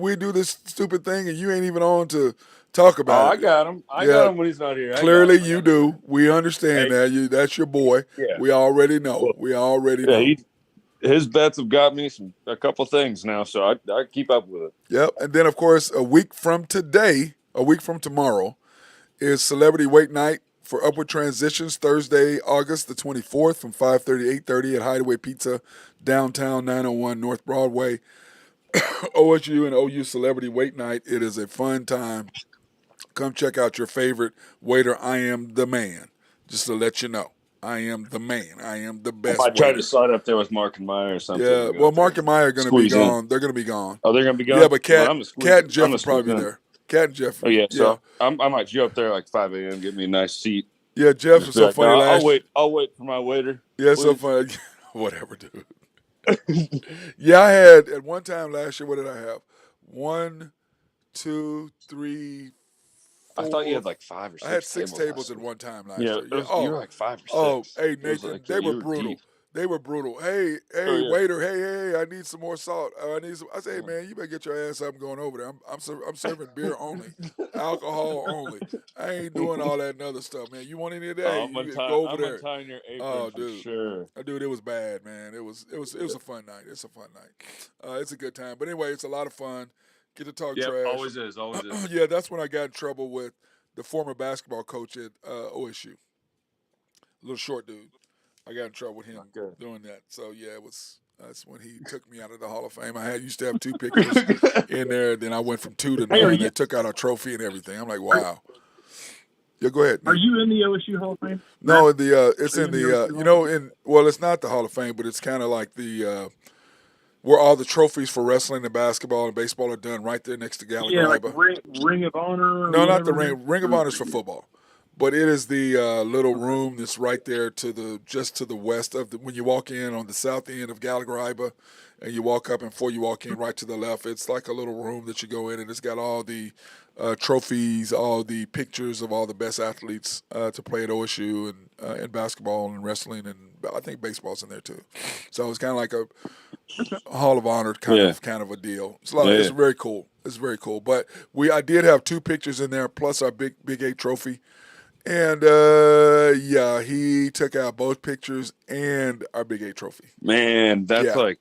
we do this stupid thing and you ain't even on to talk about it. I got him. I got him when he's not here. Clearly you do. We understand that. That's your boy. Yeah. We already know. Know. His bets have got me a couple things now, so I keep up with it. Yep. And then, of course, a week from tomorrow, is Celebrity Wait Night for Upward Transitions, Thursday, August the 24th from 5:30 to 8:30 at Hideaway Pizza, downtown 901 North Broadway. OSU and OU Celebrity Wait Night. It is a fun time. Come check out your favorite waiter. I am the man. Just to let you know. I am the man. I am the best. I tried to slide up there with Mark and Meyer or something. Yeah, well, Mark and Meyer are going to be gone. They're going to be gone. Oh, they're going to be gone? Yeah, but Cat and Jeff will probably be there. Cat and Jeff. Oh, yeah. So I might go up there like 5 a.m. get me a nice seat. Yeah, Jeff was so funny last year. I'll wait for my waiter. Yeah, so funny. Whatever, dude. Yeah, I had at one time last year, what did I have? 1, 2, 3, 4. I thought you had like 5 or 6. I had 6 tables at one time last year. You were like 5 or 6. Oh, hey, Nathan, they were brutal. Deep. They were brutal. Hey, waiter, hey, I need some more salt. I need some. I say, hey, man, you better get your ass up and going over there. I'm serving beer only, alcohol only. I ain't doing all that and other stuff, man. You want any of that? Go over there. I'm your apron oh, dude, sure. Dude, it was bad, man. It was a fun night. It's a fun night. It's a good time. But anyway, it's a lot of fun. Get to talk trash. Always is. Yeah, that's when I got in trouble with the former basketball coach at OSU. Little short dude. I got in trouble with him doing that. So, yeah, that's when he took me out of the Hall of Fame. I used to have 2 pictures in there. Then I went from 2 to 9. They took out our trophy and everything. I'm like, wow. Yeah, go ahead. Are you in the OSU Hall of Fame? No, it's in the it's not the Hall of Fame, but it's kind of like the where all the trophies for wrestling and basketball and baseball are done right there next to Gallagher. Yeah, like Ring of Honor. No, not the Ring. Ring of Honor is for football. But it is the little room that's right there just to the west of when you walk in on the south end of Gallagher, and you walk up, and before you walk in right to the left, it's like a little room that you go in, and it's got all the trophies, all the pictures of all the best athletes to play at OSU and in basketball and wrestling, and I think baseball's in there too. So it's kind of like a Hall of Honor kind of a deal. It's very cool. It's very cool. But I did have 2 pictures in there plus our Big 8 trophy. And, he took out both pictures and our Big 8 trophy. Man, that's like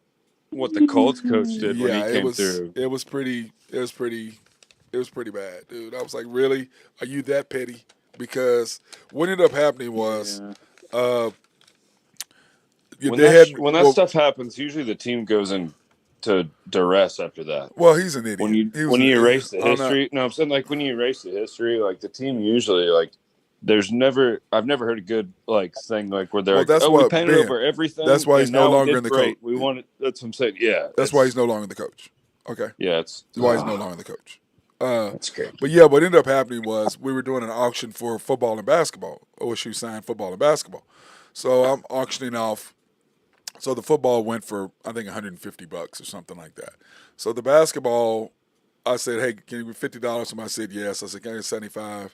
what the Colts coach did when he came through. It was pretty bad, dude. I was like, really? Are you that petty? Because what ended up happening was when that stuff happens, usually the team goes into duress after that. Well, he's an idiot. When you erase the history. No, I'm saying like when you erase the history, like the team usually like I've never heard a good thing like where they're we painted over everything. That's why he's no longer in the coach. We want it. That's what I'm saying. Yeah, that's why he's no longer the coach. Okay. Yeah, that's why he's no longer the coach. That's great. But what ended up happening was we were doing an auction for football and basketball. OSU signed football and basketball, so I'm auctioning off. So the football went for I think $150 or something like that. So the basketball, I said, hey, can you give me $50? Somebody said yes. I said, can I get $75?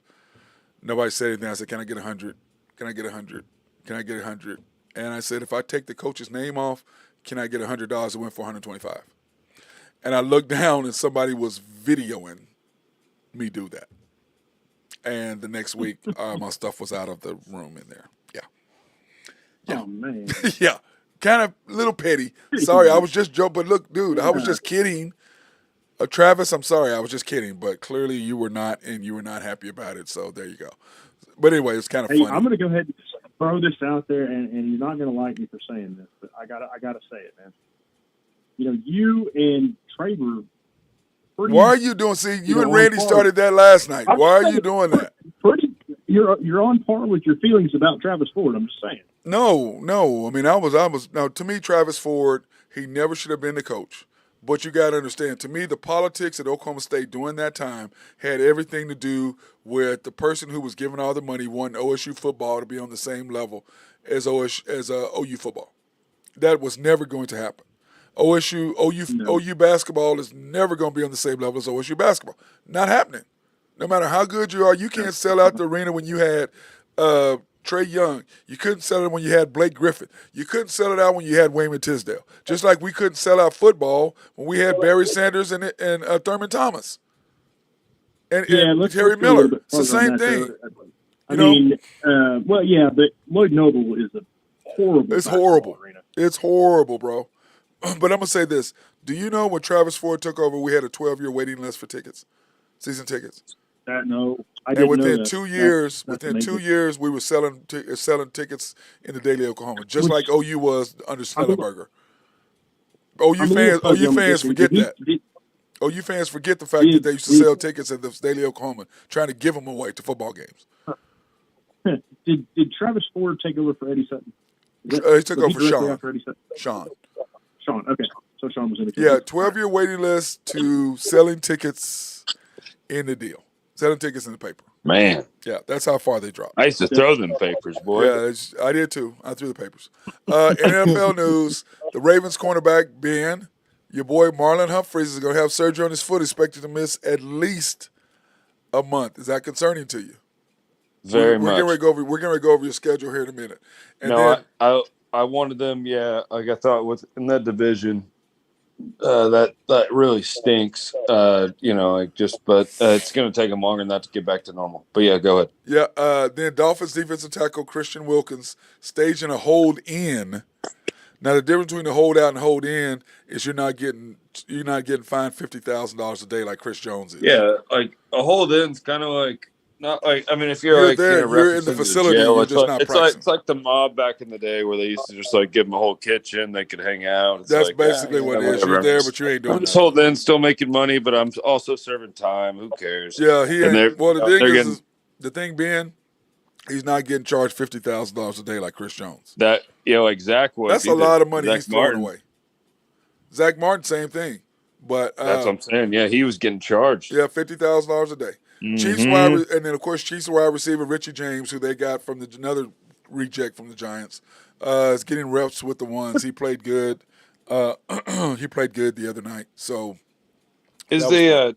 Nobody said anything. I said, can I get $100? Can I get $100? Can I get $100? And I said, if I take the coach's name off, can I get $100? It went for $125. And I looked down and somebody was videoing me do that. And the next week, my stuff was out of the room in there. Yeah. Oh, man. Yeah. Kind of a little petty. Sorry, I was just joking. But look, dude, I was just kidding. Travis, I'm sorry, I was just kidding, but clearly you were not, and you were not happy about it, so there you go. But anyway, it's kind of funny. I'm going to go ahead and throw this out there, and you're not going to like me for saying this, but I gotta say it, man. You and Traver. Why are you doing? See, you and Randy started that last night. Why are you doing that? You're on par with your feelings about Travis Ford. I'm just saying. No. I mean, I was. Now, to me, Travis Ford, he never should have been the coach. But you got to understand, to me, the politics at Oklahoma State during that time had everything to do with the person who was giving all the money wanting OSU football to be on the same level as OU football. That was never going to happen. OU basketball is never going to be on the same level as OSU basketball. Not happening. No matter how good you are, you can't sell out the arena when you had Trey Young. You couldn't sell it when you had Blake Griffin. You couldn't sell it out when you had Wayman Tisdale. Just like we couldn't sell out football when we had Barry Sanders and Thurman Thomas and Terry Miller. It's the same thing. But Lloyd Noble is a horrible. It's horrible. Arena. It's horrible, bro. But I'm gonna say this: do you know when Travis Ford took over, we had a 12-year waiting list for tickets, season tickets? No, I didn't. And within 2 years, we were selling tickets in the Daily Oklahoma, just like OU was under Snellenberger. OU fans forget that. OU fans forget the fact that they used to sell tickets at the Daily Oklahoma, trying to give them away to football games. Did Travis Ford take over for Eddie Sutton? He took over for Sean. Sean, okay. So Sean was in the 12-year waiting list to selling tickets in the deal. Selling tickets in the paper. Man. Yeah, that's how far they dropped. I used to throw them papers, boy. Yeah, I did too. I threw the papers. In NFL news, the Ravens cornerback, Ben, your boy Marlon Humphreys is going to have surgery on his foot, expected to miss at least a month. Is that concerning to you? Very much. We're going to go over your schedule here in a minute. And I wanted them, like I thought in that division, that really stinks. But it's going to take them longer than that to get back to normal. But yeah, go ahead. Yeah. Then Dolphins defensive tackle Christian Wilkins staging a hold in. Now the difference between the hold out and hold in is you're not getting fined $50,000 a day like Chris Jones is. Yeah, like a hold in's kind of like. Not like if you're like there, you're in the facility. Jail, you're just not practicing. It's like the mob back in the day where they used to just like give them a whole kitchen, they could hang out. That's basically what it is. You're there, but you ain't doing. I'm just holding in, still making money, but I'm also serving time. Who cares? Yeah, he ain't. Well, the thing being, he's not getting charged $50,000 a day like Chris Jones. That Zach was. That's a lot of money he's throwing away. Zach Martin, same thing, but that's what I'm saying. Yeah, he was getting charged. Yeah, $50,000 a day. Mm-hmm. And then of course Chiefs wide receiver Richie James, who they got from another reject from the Giants, is getting reps with the ones. He played good. He played good the other night. So, so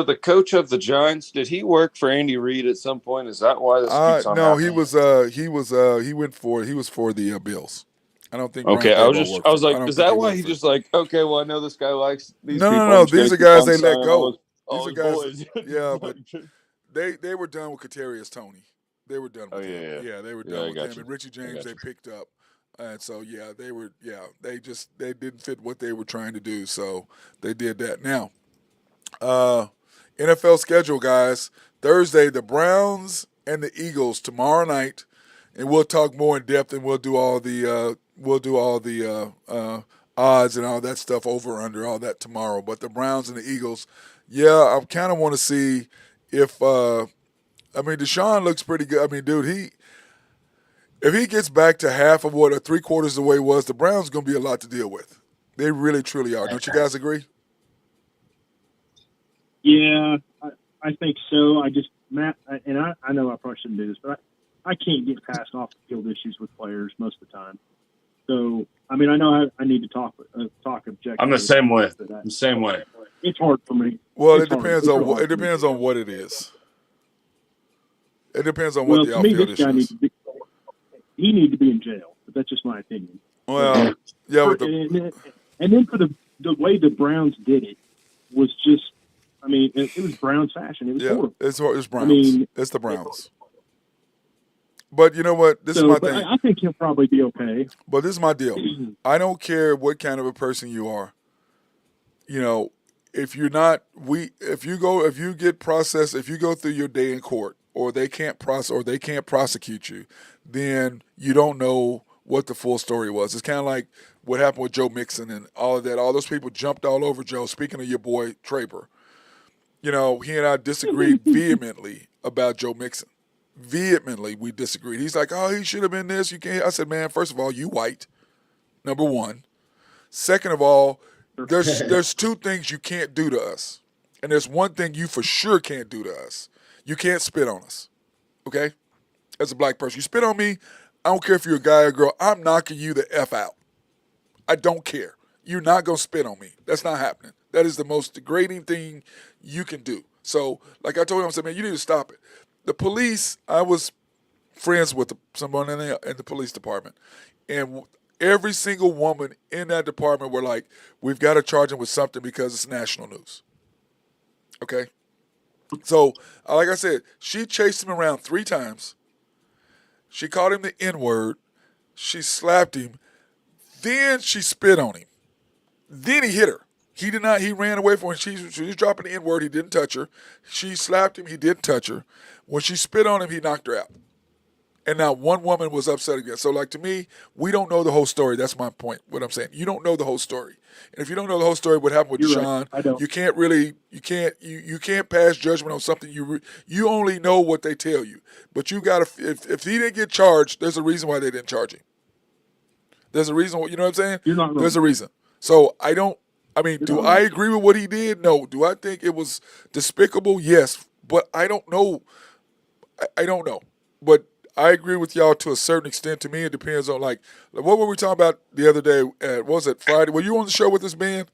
the coach of the Giants, did he work for Andy Reid at some point? Is that why this keeps on happening? He was for the Bills. I don't think. Okay, I was like, is that why he just like? Okay, well, I know this guy likes these. No. These are guys they let go. These are guys. Yeah, but they were done with Kadarius Toney. They were done with him. Yeah, they were done with him. And Richie James they picked up. And so they didn't fit what they were trying to do. So they did that. Now, NFL schedule, guys. Thursday, the Browns and the Eagles tomorrow night, and we'll talk more in depth, and we'll do all the odds and all that stuff over under all that tomorrow. But the Browns and the Eagles. Yeah, I kind of want to see if Deshaun looks pretty good. I mean, dude, if he gets back to half of what 3/4 of the way was, the Browns going to be a lot to deal with. They really, truly are. Don't you guys agree? Yeah, I think so. I know I probably shouldn't do this, but I can't get past off-the-field issues with players most of the time. So, I mean, I know I need to talk objectively. I'm the same way. The same way. It's hard for me. Well, it depends on what it is. It depends on what the outfield issue is. He needs to be in jail, but that's just my opinion. Well, yeah. And then for the way the Browns did it was just, I mean, it was Browns fashion. It was horrible. It's Browns. I mean, it's the Browns. But you know what? This is my thing. I think he'll probably be okay. But this is my deal. I don't care what kind of a person you are. You know, if you go through your day in court, or they can't prosecute you, then you don't know what the full story was. It's kind of like what happened with Joe Mixon and all of that. All those people jumped all over Joe. Speaking of your boy Traber, you know, he and I disagreed vehemently about Joe Mixon. Vehemently, we disagreed. He's like, "Oh, he should have been this. You can't." I said, "Man, first of all, you white. Number one. Second of all, there's two things you can't do to us, and there's one thing you for sure can't do to us. You can't spit on us, okay? As a black person, you spit on me. I don't care if you're a guy or girl. I'm knocking you the F out. I don't care. You're not going to spit on me. That's not happening. That is the most degrading thing you can do. So, like I told him, I said, man, you need to stop it. The police, I was friends with someone in the police department, and every single woman in that department were like, we've got to charge him with something because it's national news. Okay? So, like I said, she chased him around 3 times. She called him the N-word. She slapped him. Then she spit on him. Then he hit her. He did not. He ran away from her. She was dropping the N-word. He didn't touch her. She slapped him. He didn't touch her. When she spit on him, he knocked her out. And now one woman was upset again. So, like, to me, we don't know the whole story. That's my point, what I'm saying. You don't know the whole story. And if you don't know the whole story, what happened with Deshaun, right. you can't really, you can't pass judgment on something. You only know what they tell you. But you got to, if he didn't get charged, there's a reason why they didn't charge him. There's a reason, you know what I'm saying? You're not wrong. There's a reason. So, do I agree with what he did? No. Do I think it was despicable? Yes. But I don't know. I don't know. But I agree with y'all to a certain extent. To me, it depends on, like what were we talking about the other day? What was it, Friday? Were you on the show with this man?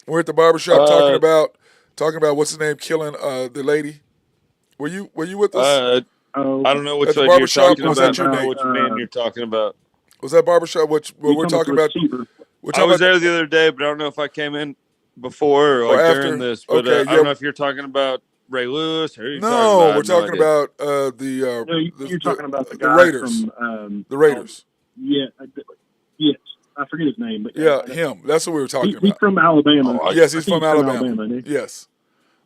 We're at the barbershop talking about what's his name killing the lady. Were you with us? I don't know which one you're talking was about. That your I don't name? know which man you're talking about. Was that barbershop? What we're talking about? I was there the other day, but I don't know if I came in before or after during this. But okay, I don't know if you're talking about Ray Lewis or we're talking about you're talking about the guy the Raiders. From the Raiders. Yes, I forget his name, but him. That's what we were talking about. He's from Alabama. Yes, he's from Alabama. From Yes,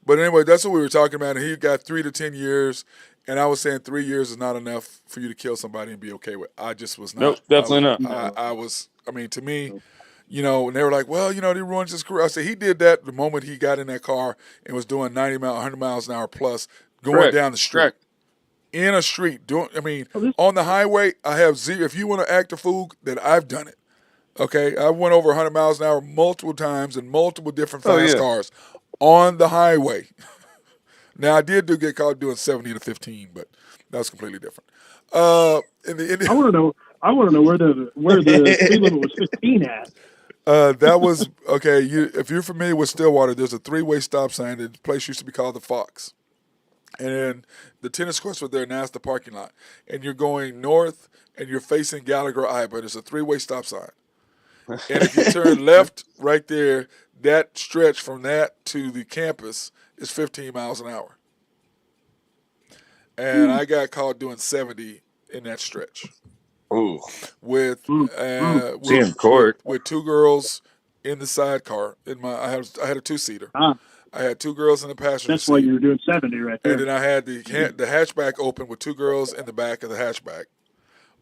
but anyway, that's what we were talking about. And he got 3 to 10 years, and I was saying 3 years is not enough for you to kill somebody and be okay with. I just was not. Nope, definitely not. I was. I mean, to me. And they were like, well, they ruined his career. I said, he did that the moment he got in that car and was doing 100 miles an hour plus going down the street. Correct. In a street. On the highway, I have zero. If you want to act a fool, then I've done it. Okay? I went over 100 miles an hour multiple times in multiple different fast cars on the highway. Now, I did get caught doing 70 to 15, but that was completely different. I want to know where the speed limit was 15 at. That was okay. If you're familiar with Stillwater, there's a 3-way stop sign. The place used to be called the Fox, and the tennis courts were there. Now it's the parking lot, and you're going north, and you're facing Gallagher Eye, but it's a 3-way stop sign. And if you turn left, right there, that stretch from that to the campus is 15 miles an hour. And I got caught doing 70 in that stretch. Ooh. With 2 girls in the sidecar. I had a 2-seater. I had 2 girls in the passenger seat. That's why you were doing 70 right there. And then I had the hatchback open with 2 girls in the back of the hatchback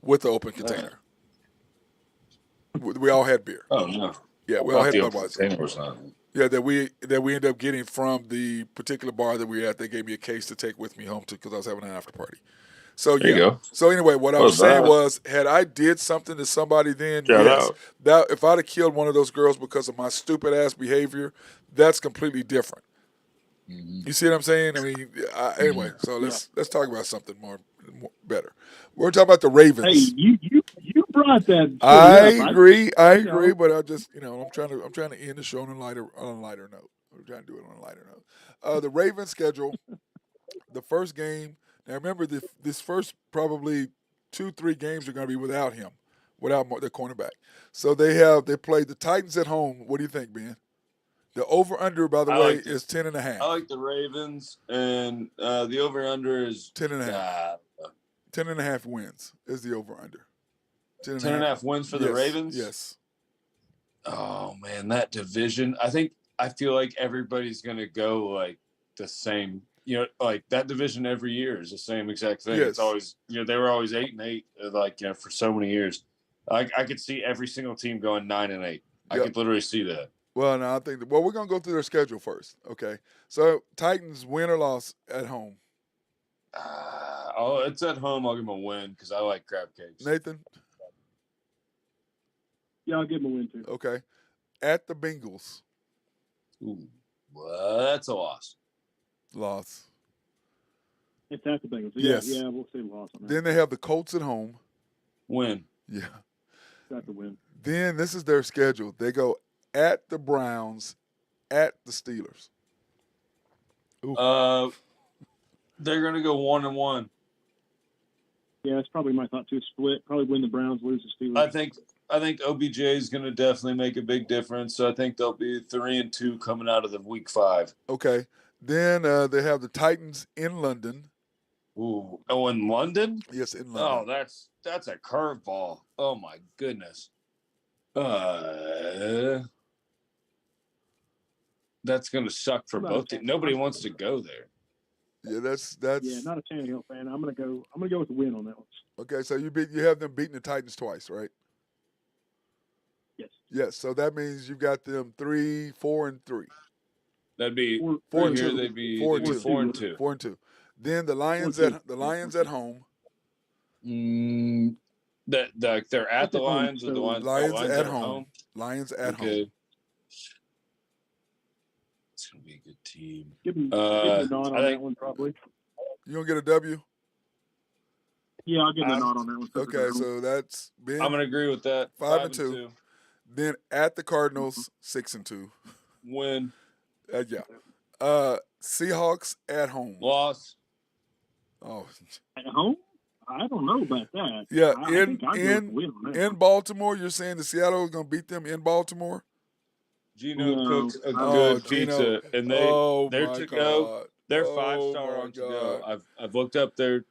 with the open container. We all had beer. Oh no! Yeah, we all had Budweiser. Yeah, that we ended up getting from the particular bar that we were at. They gave me a case to take with me home because I was having an after party. So there you go. So anyway, what I was saying was, had I did something to somebody then, that if I'd have killed one of those girls because of my stupid ass behavior, that's completely different. Mm-hmm. You see what I'm saying? I mean, anyway. So let's talk about something more better. We're talking about the Ravens. Hey, you brought that. I agree, but I just I'm trying to end the show on a lighter note. I'm trying to do it on a lighter note. The Ravens schedule, the first game. Now remember, this first probably 2-3 games are going to be without him, without their cornerback. So they played the Titans at home. What do you think, Ben? The over/under, by the way, is 10.5. I like the Ravens, and the over/under is 10.5. 10.5 wins is the over/under. 10.5 wins for the Ravens. Yes. Oh man, that division. I feel like everybody's going to go like the same. Like that division every year is the same exact thing. Yes. It's always, they were always 8-8, like, for so many years. I could see every single team going 9-8. I could literally see that. Well, no, I think we're going to go through their schedule first. Okay. So Titans win or loss at home? It's at home. I'll give them a win because I like crab cakes. Nathan? Yeah, I'll give them a win too. Okay. At the Bengals? Ooh, well, that's a loss. Loss. It's at the Bengals. Yes. Yeah, we'll say loss on that. Then they have the Colts at home. Win. Yeah. Got the win. Then this is their schedule. They go at the Browns, at the Steelers. Ooh. They're going to go 1-1. Yeah, that's probably my thought too. Split, probably win the Browns, lose the Steelers. I think OBJ is going to definitely make a big difference. So I think they'll be 3-2 coming out of the week 5. Okay. Then they have the Titans in London. Ooh. Oh, in London? Yes, in London. Oh, that's a curveball. Oh my goodness. That's going to suck for both. Nobody wants to go there. Yeah, that's yeah, not a Tannehill fan. I'm gonna go with the win on that one. Okay, so you have them beating the Titans twice, right? Yes. Yes, so that means you've got them 3, 4, and 3. That'd be 4 and 2. They'd be 4 and 2. 4 and 2. 4 and 2. Then the Lions at home. That they're at the Lions, or the Lions at home. Lions at home. It's gonna be a good team. Give them a nod on that one, probably. You gonna get a W? Yeah, I'll give them a nod on that one. Okay, so that's Ben. I'm gonna agree with that. 5 and 2. Then at the Cardinals, 6 and 2. Win. Yeah. Seahawks at home. Loss. Oh. At home? I don't know about that. Yeah, in Baltimore, you're saying the Seattle is going to beat them in Baltimore? Gino cooks a good pizza, and they're to go. They're 5-star on to go. I've looked up it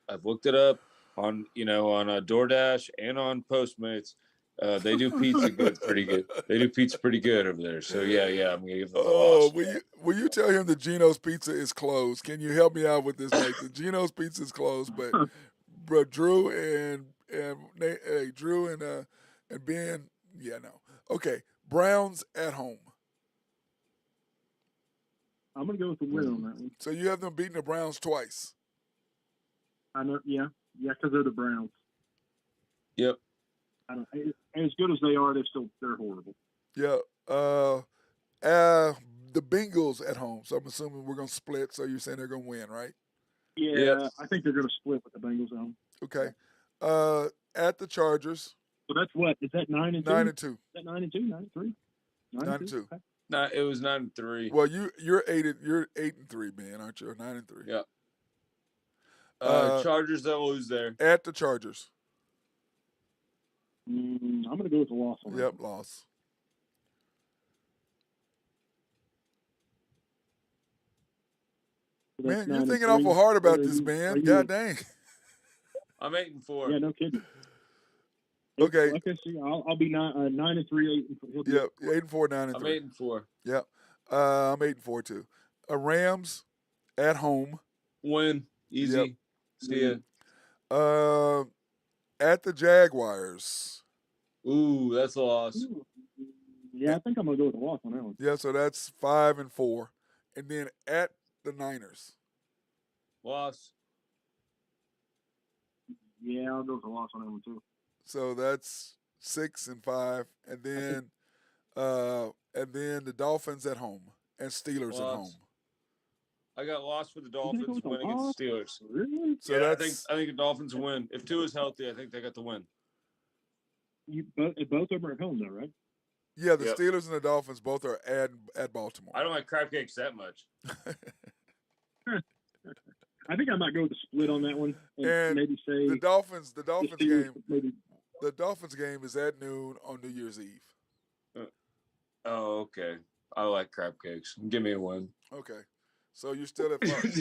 up on on a DoorDash and on Postmates. They do pizza pretty good. They do pizza pretty good over there. So yeah, I'm gonna give them a loss. Will you tell him that Gino's Pizza is closed? Can you help me out with this, Nathan? Gino's Pizza is closed, but Drew and Ben, yeah, no. Okay, Browns at home. I'm gonna go with the win on that one. So you have them beating the Browns twice. I know, yeah, because they're the Browns. Yep. As good as they are, they're horrible. Yeah. The Bengals at home. So I'm assuming we're gonna split. So you're saying they're gonna win, right? Yeah, yep. I think they're gonna split with the Bengals at home. Okay. At the Chargers. So that's what? Is that 9 and 2? 9 and 2. Is that 9 and 2? 9 and 3? 9 and 2. Okay. No, it was 9 and 3. Well, you're 8 and 3, Ben, aren't you? 9 and 3. Yeah. Chargers, they'll lose there. At the Chargers. I'm going to go with the loss on that. Yep, loss. So man, you're thinking awful hard about this, man. God dang. I'm 8 and 4. Yeah, no kidding. Okay. Like I see, I'll be 9 and 3, 8 and 4. Yep, 8 and 4, 9 and 3. I'm 8 and 4. Yep. I'm 8 and 4 too. Rams at home. Win. Easy. Yep. See ya. At the Jaguars. Ooh, that's a loss. Ooh. Yeah, I think I'm gonna go with the loss on that one. Yeah, so that's 5 and 4. And then at the Niners. Loss. Yeah, I'll go with the loss on that one too. So that's 6 and 5. And then the Dolphins at home and Steelers at home. I got lost for the Dolphins win against the Steelers. Really? So yeah, I think the Dolphins win. If Tua's healthy, I think they got the win. Both of them are at home, though, right? Yeah, the Steelers and the Dolphins both are at Baltimore. I don't like crab cakes that much. I think I might go with the split on that one, and maybe say the Dolphins game. Maybe. The Dolphins game is at noon on New Year's Eve. Oh, okay. I like crab cakes. Give me a win. Okay. So you're still at 5. and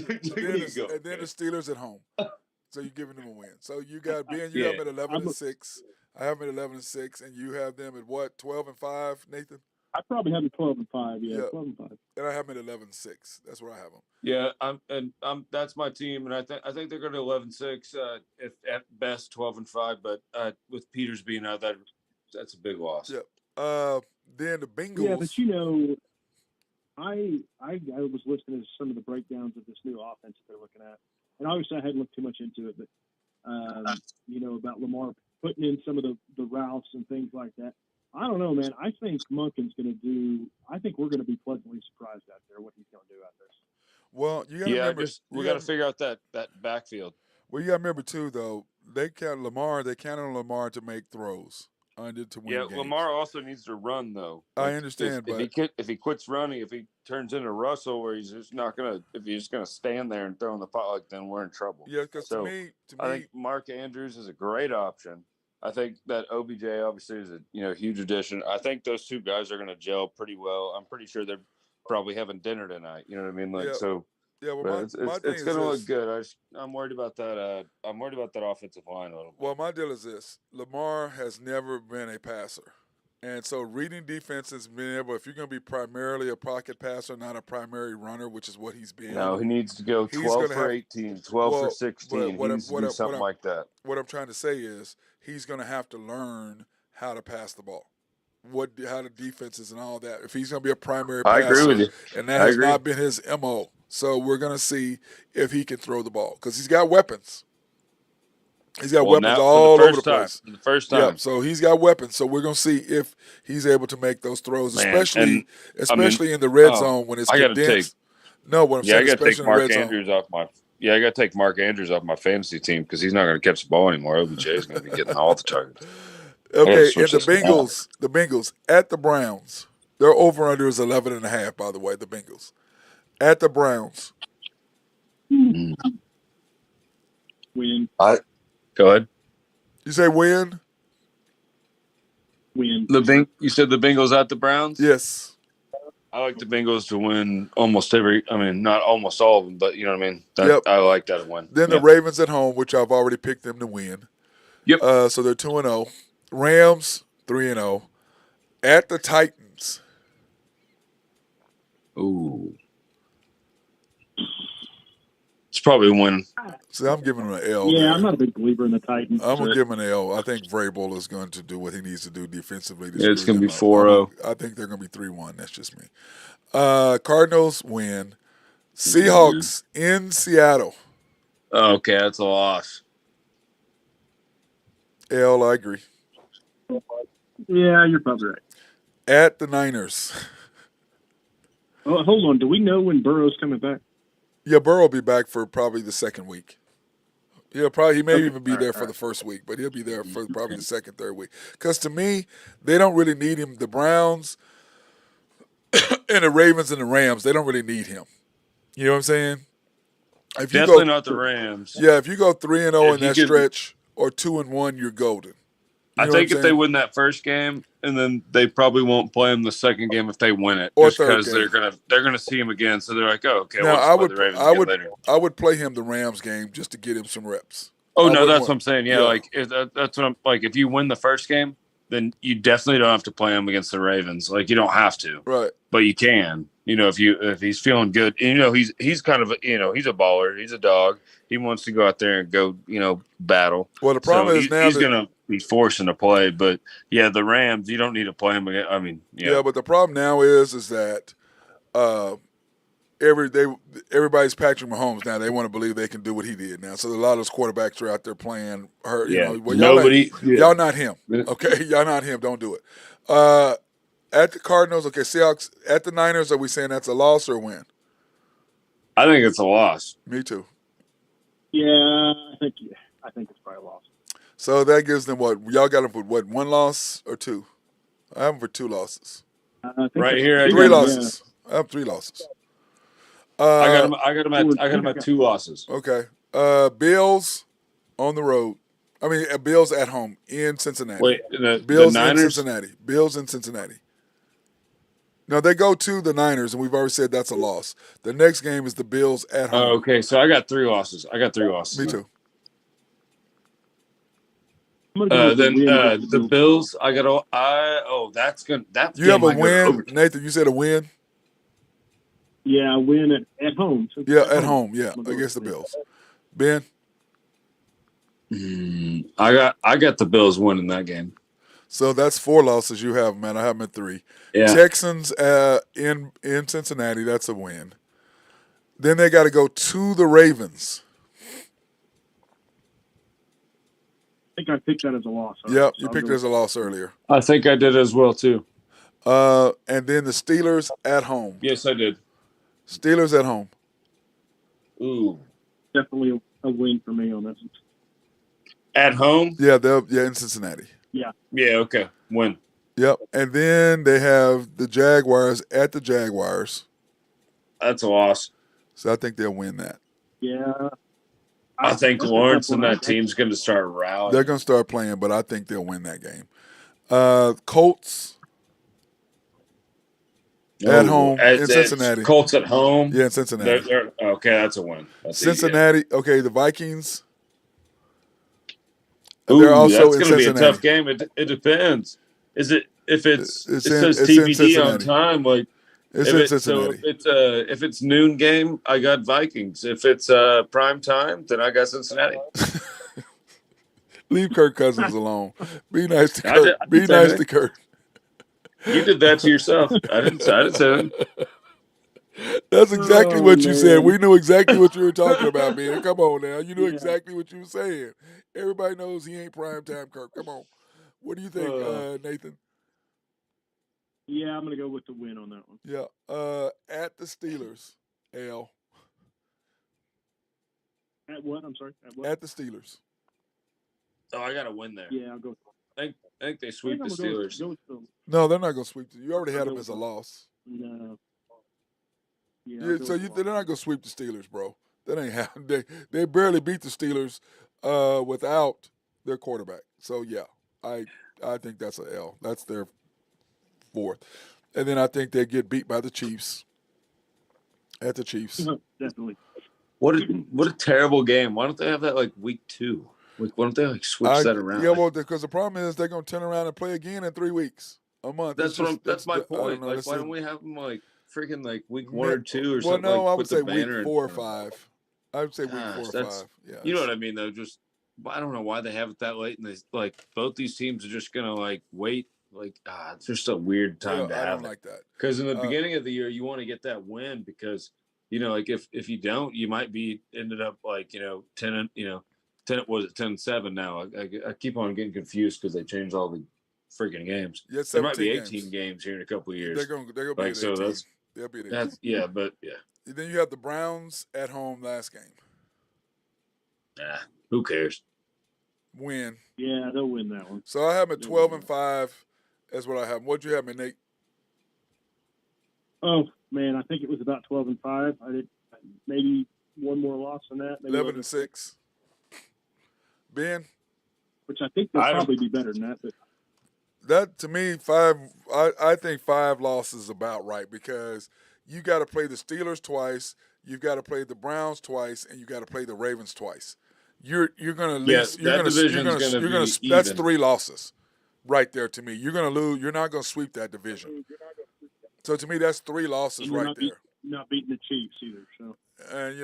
then the Steelers at home. So you're giving them a win. So you got Ben. You have them at 11 and 6. I have them at 11 and 6, and you have them at what? 12 and 5, Nathan. I probably have them 12 and 5. Yeah, 12 and 5. And I have them at 11 and 6. That's where I have them. Yeah, that's my team, and I think they're going to 11-6. If at best 12 and 5, but with Peters being out, that's a big loss. Yep. Then the Bengals. Yeah, but I was listening to some of the breakdowns of this new offense that they're looking at, and obviously I hadn't looked too much into it, but about Lamar putting in some of the routes and things like that. I don't know, man. I think Monken's going to do. I think we're going to be pleasantly surprised out there what he's going to do out there. Well, you got to remember. We got to figure out that backfield. Well, you got to remember too, though. They counted on Lamar to make throws Under to win Yeah, games. Lamar also needs to run though. I understand, but if he quits running, if he turns into Russell, where he's just not gonna, if he's just gonna stand there and throw in the pot, like, then we're in trouble. Yeah, because to me, I think Mark Andrews is a great option. I think that OBJ obviously is a huge addition. I think those two guys are gonna gel pretty well. I'm pretty sure they're probably having dinner tonight. You know what I mean? Like yeah. so. Yeah, well, It's going to look good. I'm worried about that. I'm worried about that offensive line a little bit. Well, my deal is this: Lamar has never been a passer, and so reading defenses, being able, if you're going to be primarily a pocket passer, not a primary runner, which is what he's been. No, he needs to go 12 for 18, 12 for 16. He needs to do something like that. What I'm trying to say is he's going to have to learn how to pass the ball. How the defenses and all that. If he's going to be a primary passer, I agree with you. And that has not been his MO. So we're going to see if he can throw the ball because he's got weapons. He's got weapons all over the place. The first time. Yeah, so he's got weapons. So we're going to see if he's able to make those throws, especially in the red zone when it's condensed. What I'm saying, I got to take Mark Andrews off my. Yeah, I got to take Mark Andrews off my fantasy team because he's not going to catch the ball anymore. OBJ is going to be getting all the targets. Okay, and the Bengals at the Browns. Their over-under is 11.5, by the way, the Bengals. At the Browns. Win. Go ahead. You say win? Win. You said the Bengals at the Browns? Yes. I like the Bengals to win not almost all of them, but you know what I mean? I like that win. Then the Ravens at home, which I've already picked them to win. Yep. So they're 2-0. Rams 3-0 at the Titans. Ooh, it's probably a win. See, I'm giving him an L. Yeah, there. I'm not a big believer in the Titans. I'm gonna give him an L. I think Vrabel is going to do what he needs to do defensively. It's going to be 4-0. I think they're going to be 3-1. That's just me. Cardinals win. Seahawks in Seattle. Okay, that's a loss. L, I agree. Yeah, you're probably right. At the Niners. Oh, hold on. Do we know when Burrow's coming back? Yeah, Burrow will be back for probably the second week. He may even be there for the first week, but he'll be there for probably the second, third week. Because to me, they don't really need him. The Browns and the Ravens and the Rams, they don't really need him. You know what I'm saying? Definitely not the Rams. Yeah, if you go 3-0 in that stretch or 2-1, you're golden. I think if they win that first game, and then they probably won't play him the second game if they win it, just because they're gonna see him again. So they're like, oh, okay, now, we'll just play the Ravens later. I would play him the Rams game just to get him some reps. Oh no, that's what I'm saying. Yeah, that's what I'm like. If you win the first game, then you definitely don't have to play him against the Ravens. Like you don't have to, right? But you can. If he's feeling good, and, he's kind of he's a baller. He's a dog. He wants to go out there and go battle. Well, the problem is now he's gonna be forcing to play. But yeah, the Rams, you don't need to play him again. I mean, yeah, but the problem now is that everybody's Patrick Mahomes now. They want to believe they can do what he did now. So a lot of those quarterbacks are out there playing hurt. Yeah, y'all not him. Okay, y'all not him. Don't do it. At the Cardinals, okay, Seahawks. At the Niners, are we saying that's a loss or a win? I think it's a loss. Me too. Yeah, I think it's probably a loss. So that gives them what? Y'all got them for what? 1 loss or 2? I have them for 2 losses. Right here, 3 losses. Yeah. I have 3 losses. I got them at 2 losses. Okay. Bills on the road. I mean, Bills at home in Cincinnati. Wait, Bills the Niners? in Cincinnati. Bills in Cincinnati. No, they go to the Niners, and we've already said that's a loss. The next game is the Bills at home. Oh, okay, so I got 3 losses. Me too. The Bills, that's good. You have a win, Nathan. You said a win. Yeah, a win at home. Yeah, at home. Yeah, against the Bills. Ben, I got the Bills winning that game. So that's 4 losses you have, man. I have them at 3. Yeah. Texans in Cincinnati. That's a win. Then they got to go to the Ravens. I think I picked that as a loss. Yep, you picked it as a loss earlier. I think I did as well, too. And then the Steelers at home. Yes, I did. Steelers at home. Ooh. Definitely a win for me on this. At home? Yeah, in Cincinnati. Yeah. Yeah. Okay. Win. Yep. And then they have the Jaguars at the Jaguars. That's a loss. So I think they'll win that. Yeah. I think Lawrence and that team's going to start rallying. They're going to start playing, but I think they'll win that game. Colts at home in Cincinnati. Colts at home? Yeah, in Cincinnati. Okay, that's a win. Cincinnati. Okay, the Vikings. Ooh, they're also that's going to be a tough game. It depends. Is it if it says TBD on time? Like it's in Cincinnati. So if it's noon game, I got Vikings. If it's prime time, then I got Cincinnati. Leave Kirk Cousins alone. Be nice to Kirk. Be nice to Kirk. You did that to yourself. I didn't say it. That's exactly what you said. We knew exactly what you were talking about, man. Come on now. You knew exactly what you were saying. Everybody knows he ain't prime time Kirk. Come on. What do you think, Nathan? Yeah, I'm going to go with the win on that one. Yeah. At the Steelers, Al. At what? I'm sorry. At what? At the Steelers. Oh, I got to win there. Yeah, I'll go. I think they sweep the Steelers. No, they're not going to sweep. You already had them as a loss. No. Yeah, so they're not going to sweep the Steelers, bro. That ain't happening. They barely beat the Steelers without their quarterback. So, yeah, I think that's an L. That's their fourth. And then I think they get beat by the Chiefs. At the Chiefs. Definitely. What a terrible game. Why don't they have that like week 2? Like, why don't they like switch that around? Yeah, well, because the problem is they're going to turn around and play again in 3 weeks, a month. That's my point. Like, why don't we have them like freaking like week 1 or 2 or something? Well, no, like, I would say week 4 or 5. I would say week 4 or 5. Yeah, you know what I mean, though. Just I don't know why they have it that late, and they like both these teams are just gonna like wait. Like, it's just a weird time to have. I don't like that because in the beginning of the year you want to get that win because like if you don't, you might be ended up like 10 was it 10-7 now. I keep on getting confused because they changed all the freaking games. Yeah, there might be 18 games here in a couple of years. They're gonna be like, so 18. that's they'll be 18. That's yeah, but yeah. Then you have the Browns at home last game. Who cares? Win. Yeah, they'll win that one. So I have them at 12-5. That's what I have. What'd you have me, Nate? Oh man, I think it was about 12-5. I did maybe one more loss than that. 11-6. Ben, which I think they'll probably be better than that. But that to me, 5. I think 5 losses is about right because you got to play the Steelers twice, you've got to play the Browns twice, and you got to play the Ravens twice. You're going to that's 3 losses right there to me. You're going to lose. You're not going to sweep that division. So to me, that's 3 losses right there. Not beating the Chiefs either. So. And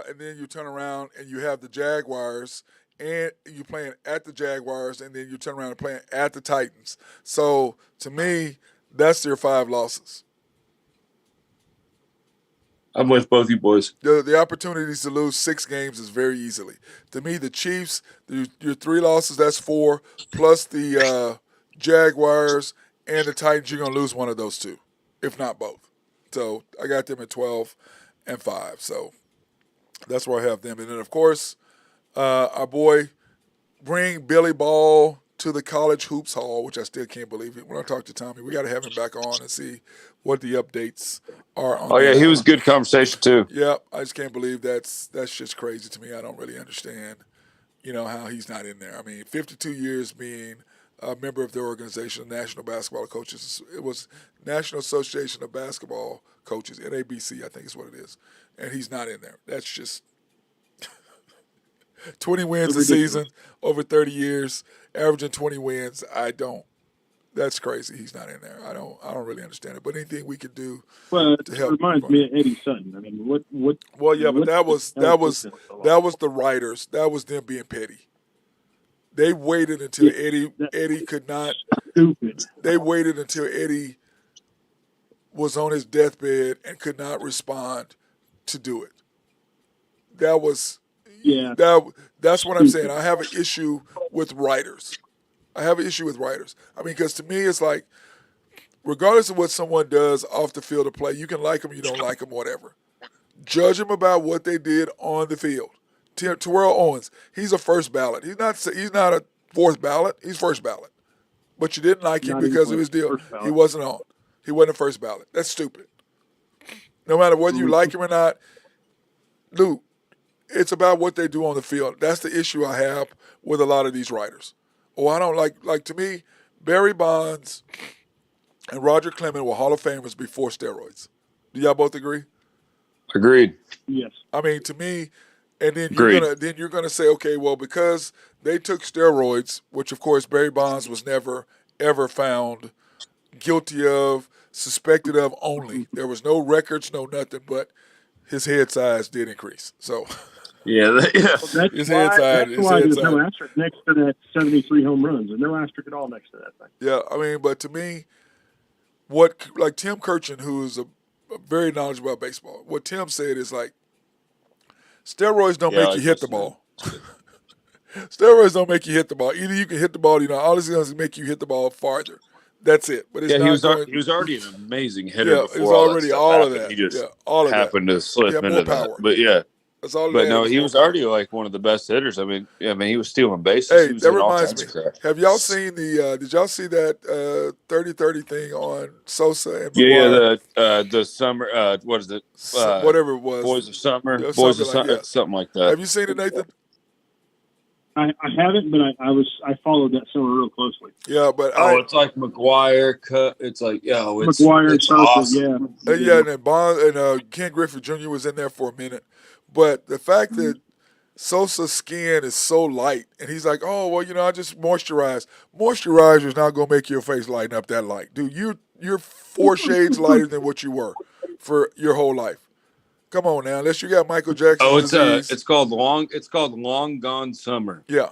and then you turn around and you have the Jaguars, and you're playing at the Jaguars, and then you turn around and playing at the Titans. So to me, that's your 5 losses. I'm with both you boys. The opportunities to lose 6 games is very easily. To me, the Chiefs, your 3 losses, that's 4, plus the Jaguars and the Titans, you're going to lose one of those 2, if not both. So I got them at 12-5. So that's where I have them. And then, of course, our boy, bring Billy Ball to the College Hoops Hall, which I still can't believe it. When I talk to Tommy, we got to have him back on and see what the updates are on. Oh, yeah, he was good conversation, too. Yeah, I just can't believe that's just crazy to me. I don't really understand, how he's not in there. I mean, 52 years being a member of the organization, National Basketball Coaches. It was National Association of Basketball Coaches, NABC, I think is what it is. And he's not in there. That's just 20 wins a season over 30 years, averaging 20 wins. That's crazy. He's not in there. I don't really understand it. But anything we could do to help. It reminds me of Eddie Sutton. I mean, what? Well, yeah, but that was the writers. That was them being petty. They waited until Eddie could not. Stupid. They waited until Eddie was on his deathbed and could not respond to do it. That was. Yeah. That's what I'm saying. I have an issue with writers. I mean, because to me, it's like, regardless of what someone does off the field of play, you can like them, you don't like them, whatever. Judge them about what they did on the field. Terrell Owens, he's a first ballot. He's not a fourth ballot. He's first ballot. But you didn't like him Not because even of his deal. first ballot. He wasn't on. He wasn't first ballot. That's stupid. No matter whether you like him or not, Luke, it's about what they do on the field. That's the issue I have with a lot of these writers. Oh, I don't like to me, Barry Bonds and Roger Clemens were Hall of Famers before steroids. Do y'all both agree? Agreed. Yes. I mean, to me, and then Agreed. you're gonna say, okay, well, because they took steroids, which of course Barry Bonds was never ever found guilty of, suspected of only. There was no records, no nothing, but his head size did increase. So yeah. Well, his head size. That's why there's no asterisk next to that 73 home runs, and no asterisk at all next to that thing. Yeah, I mean, but to me, what like Tim Kirchin, who is a very knowledgeable about baseball, what Tim said is like, steroids don't make you hit the ball. Steroids don't make you hit the ball. Either you can hit the ball, all this is make you hit the ball farther. That's it. But it's he was already an amazing hitter before it was already all of that. He just all of happened to slip into power. that. But yeah. That's all but no, he was already like one of the best hitters. I mean, he was stealing bases. Hey, he was that reminds me. Have y'all seen did y'all see that 30-30 thing on Sosa and McGuire? Yeah, the summer, what is it? Whatever it was. Boys of Summer. Boys of Summer, something like that. Have you seen it, Nathan? I haven't, but I followed that summer real closely. Yeah, but it's like McGuire cut. It's like it's McGuire it's awesome. Yeah, and then Bond and Ken Griffey Jr. was in there for a minute, but the fact that Sosa's skin is so light, and he's like, oh well, I just moisturize. Moisturizer is not gonna make your face lighten up that light, dude. You're 4 shades lighter than what you were for your whole life. Come on now, unless you got Michael Jackson's disease. It's called Long Gone Summer. Yeah.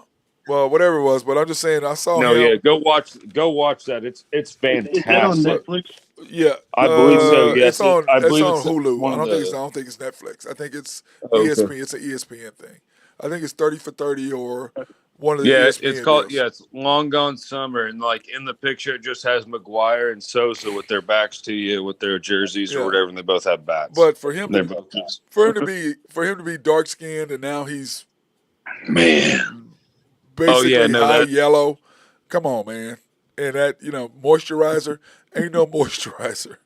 Well, whatever it was, but I'm just saying I saw him. No, yeah, go watch that. It's fantastic. Is that on Netflix? Yeah. I believe so, yes. It's on it's Hulu. I don't think it's Netflix. I think it's ESPN. It's an ESPN thing. I think it's 30 for 30 or one of the ESPN it's called deals. it's Long Gone Summer, and like in the picture it just has McGuire and Sosa with their backs to you with their jerseys or whatever, and they both have bats. But for him to be dark skinned and now he's basically high yellow. Come on, man. And that, moisturizer ain't no moisturizer.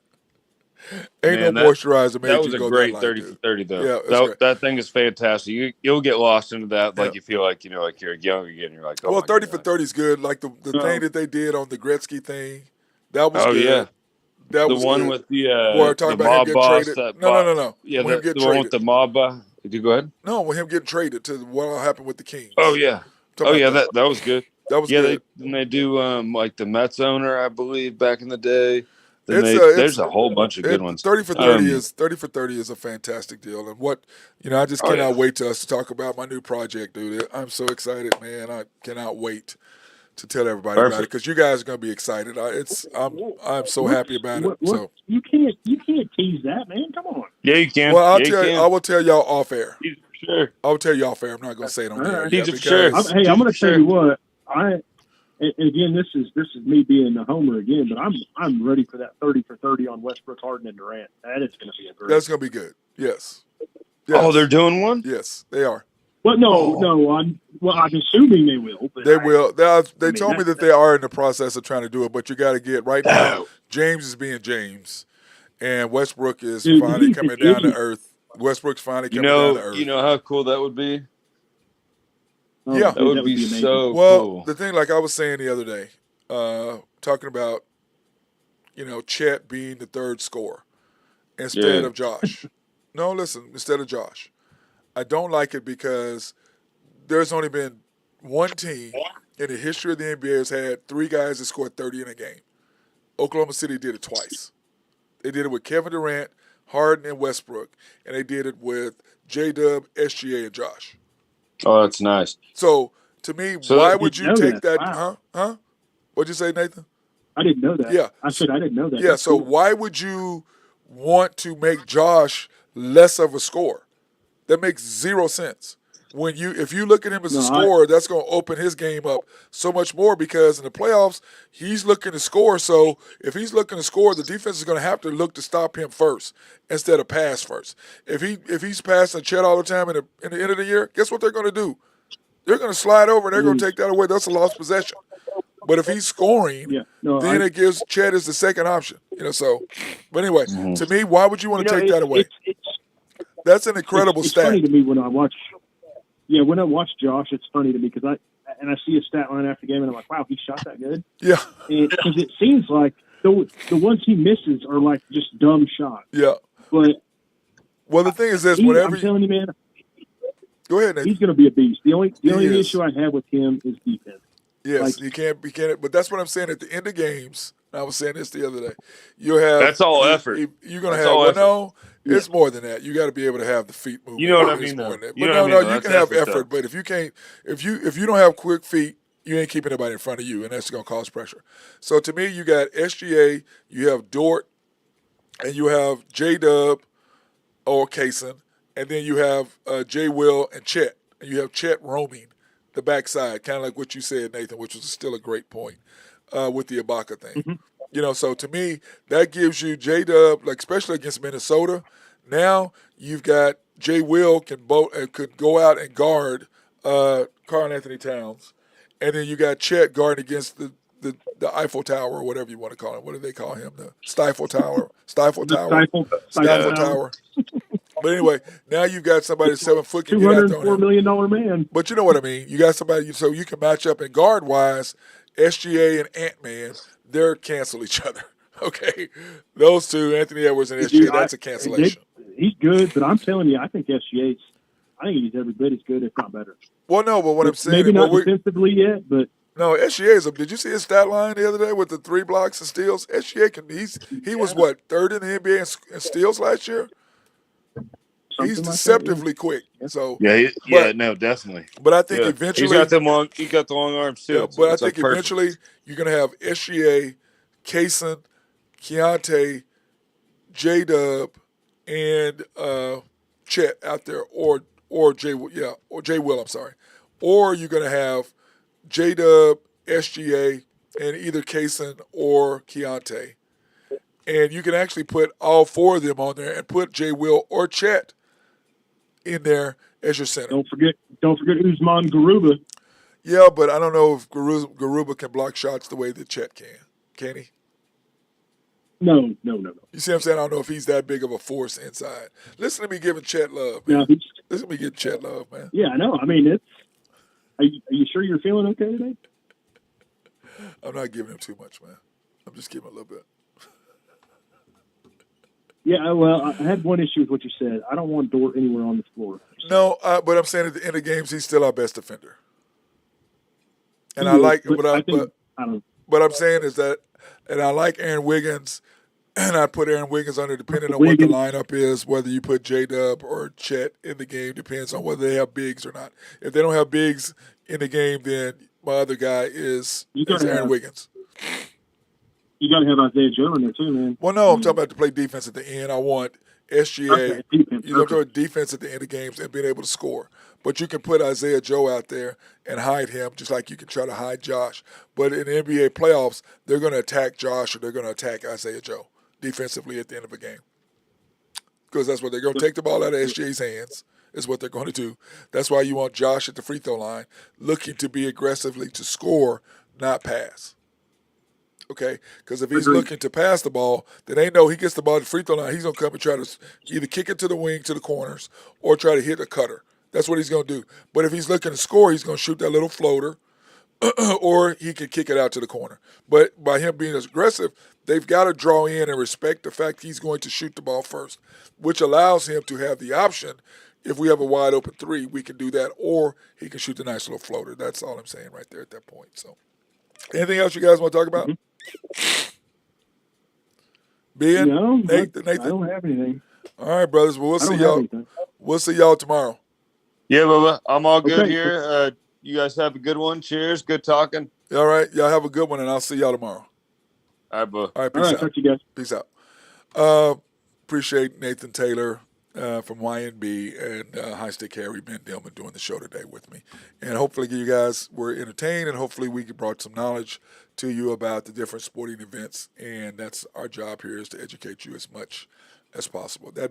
Moisturizer. That was a great 30 for 30 though. Yeah, that thing is fantastic. You'll get lost into that. Like you feel like like you're young again. You're like, well, 30 for 30 is good. Like the thing that they did on the Gretzky thing, that was good. Yeah. That was the one good. with the talking mob about him getting traded. No. Yeah, the one with the mob. Did you go ahead? No, with him getting traded to what happened with the Kings. Oh yeah. That was good. That was good. They do like the Mets owner, I believe, back in the day. There's a whole bunch of good ones. 30 for 30 is a fantastic deal, and what I just cannot wait to us to talk about my new project, dude. I'm so excited, man. I cannot wait to tell everybody about it because you guys are gonna be excited. I'm so happy about it. So you can't tease that, man. Come on. Yeah, you can. Well, I will tell y'all off air. Sure. I'll tell you off air. I'm not gonna say it on the air. I'm gonna tell you what again, this is me being the homer again, but I'm ready for that 30 for 30 on Westbrook, Harden, and Durant. That is going to be a great. That's going to be good. Yes. Oh, they're doing one? Yes, they are. Well, I'm assuming they will. But they will. They told me that they are in the process of trying to do it, but you got to get right now. James is being James, and Westbrook is finally coming down to earth. Westbrook's finally coming down to earth. You know how cool that would be? Yeah, that would be so cool. The thing, like I was saying the other day, talking about, Chet being the third scorer instead of Josh. No, listen, instead of Josh. I don't like it because there's only been one team in the history of the NBA has had 3 guys that scored 30 in a game. Oklahoma City did it twice. They did it with Kevin Durant, Harden, and Westbrook, and they did it with J-Dub, SGA, and Josh. Oh, that's nice. So, to me, why would you take that? Huh? What'd you say, Nathan? I didn't know that. Yeah. I said I didn't know that. Yeah, so why would you want to make Josh less of a scorer? That makes 0 sense. If you look at him as a scorer, that's going to open his game up so much more because in the playoffs, he's looking to score. So if he's looking to score, the defense is going to have to look to stop him first instead of pass first. If he's passing Chet all the time in the end of the year, guess what they're going to do? they're going to slide over and they're going to take that away. That's a lost possession. But if he's scoring, then it gives Chet as the second option. So. But anyway, to me, why would you want to take that away? That's an incredible stat. It's funny to me when I watch. Yeah, when I watch Josh, it's funny to me because I see a stat line after the game and I'm like, wow, he shot that good. Yeah. Because it seems like the ones he misses are like just dumb shots. Yeah. But the thing is this: I'm telling you, man. Go ahead, Nathan. He's going to be a beast. The only issue I have with him is defense. Yes, he can't. But that's what I'm saying. At the end of games, I was saying this the other day. You have that's all effort. You're going to have it's more than that. You got to be able to have the feet moving. You know what I mean? Though. But you can have effort. But if you can't, if you don't have quick feet, you ain't keeping anybody in front of you, and that's going to cause pressure. So to me, you got SGA, you have Dort, and you have J-Dub or Kaysen, and then you have J. Will and Chet, and you have Chet roaming the backside, kind of like what you said, Nathan, which was still a great point with the Ibaka thing. Mm-hmm. So to me, that gives you J-Dub, like especially against Minnesota. Now you've got J. Will could go out and guard Karl Anthony Towns, and then you got Chet guarding against the Eiffel Tower or whatever you want to call it. What do they call him? The Stifle Tower. Stifle Tower. But anyway, now you've got somebody 7 foot can get out there on $204 million man. But you know what I mean. You got somebody so you can match up. And guard wise, SGA and Ant-Man, they're cancel each other. Okay, those two, Anthony Edwards and SGA, that's a cancellation. He's good, but I'm telling you, I think he's every bit as good, if not better. Well, no, but what I'm saying, maybe not defensively yet, but. No, SGA did you see his stat line the other day with the 3 blocks and steals? SGA he was what, third in the NBA in steals last year? He's deceptively quick. So no, definitely. But I think eventually he got the long arms too. Yeah, but I think eventually you're gonna have SGA, Kaysen, Keontae, J-Dub, and Chet out there, or J Will. I'm sorry, or you're gonna have J-Dub, SGA, and either Kaysen or Keontae. And you can actually put all 4 of them on there and put J. Will or Chet in there as your center. Don't forget Usman Garuba. Yeah, but I don't know if Garuba can block shots the way that Chet can. Can he? No. You see what I'm saying? I don't know if he's that big of a force inside. Listen to me giving Chet love, man. Listen to me giving Chet love, man. Yeah, I know. I mean, are you sure you're feeling okay today? I'm not giving him too much, man. I'm just giving him a little bit. Yeah, well, I had one issue with what you said. I don't want Dort anywhere on the floor. No, but I'm saying at the end of games, he's still our best defender. And but I'm saying is that, and I like Aaron Wiggins, and I put Aaron Wiggins under depending on what the lineup is, whether you put J-Dub or Chet in the game, depends on whether they have bigs or not. If they don't have bigs in the game, then my other guy is Aaron Wiggins. You got to have Isaiah Joe in there too, man. Well, no, I'm talking about to play defense at the end. I want SGA. You're talking defense at the end of games and being able to score. But you can put Isaiah Joe out there and hide him just like you can try to hide Josh. But in the NBA playoffs, they're going to attack Josh or they're going to attack Isaiah Joe defensively at the end of a game. Because that's what they're going to take the ball out of SGA's hands is what they're going to do. That's why you want Josh at the free throw line looking to be aggressively to score, not pass. Okay, because if he's looking to pass the ball, then they know he gets the ball at the free throw line. He's going to come and try to either kick it to the wing, to the corners, or try to hit a cutter. That's what he's going to do. But if he's looking to score, he's going to shoot that little floater, or he can kick it out to the corner. But by him being as aggressive, they've got to draw in and respect the fact he's going to shoot the ball first, which allows him to have the option. If we have a wide open 3, we can do that, or he can shoot the nice little floater. That's all I'm saying right there at that point. So, anything else you guys want to talk about? Ben? No, Nathan? I don't have anything. All right, brothers. Well, we'll see y'all. We'll see y'all tomorrow. Yeah, Bubba. I'm all good here. You guys have a good one. Cheers. Good talking. All right. Y'all have a good one, and I'll see y'all tomorrow. All right, Bubba. All right. Peace out. Talk to you guys. Peace out. Appreciate Nathan Taylor from YNB and High Stick Harry Ben Dillman doing the show today with me. And hopefully you guys were entertained, and hopefully we brought some knowledge to you about the different sporting events. And that's our job here, is to educate you as much as possible. That'd be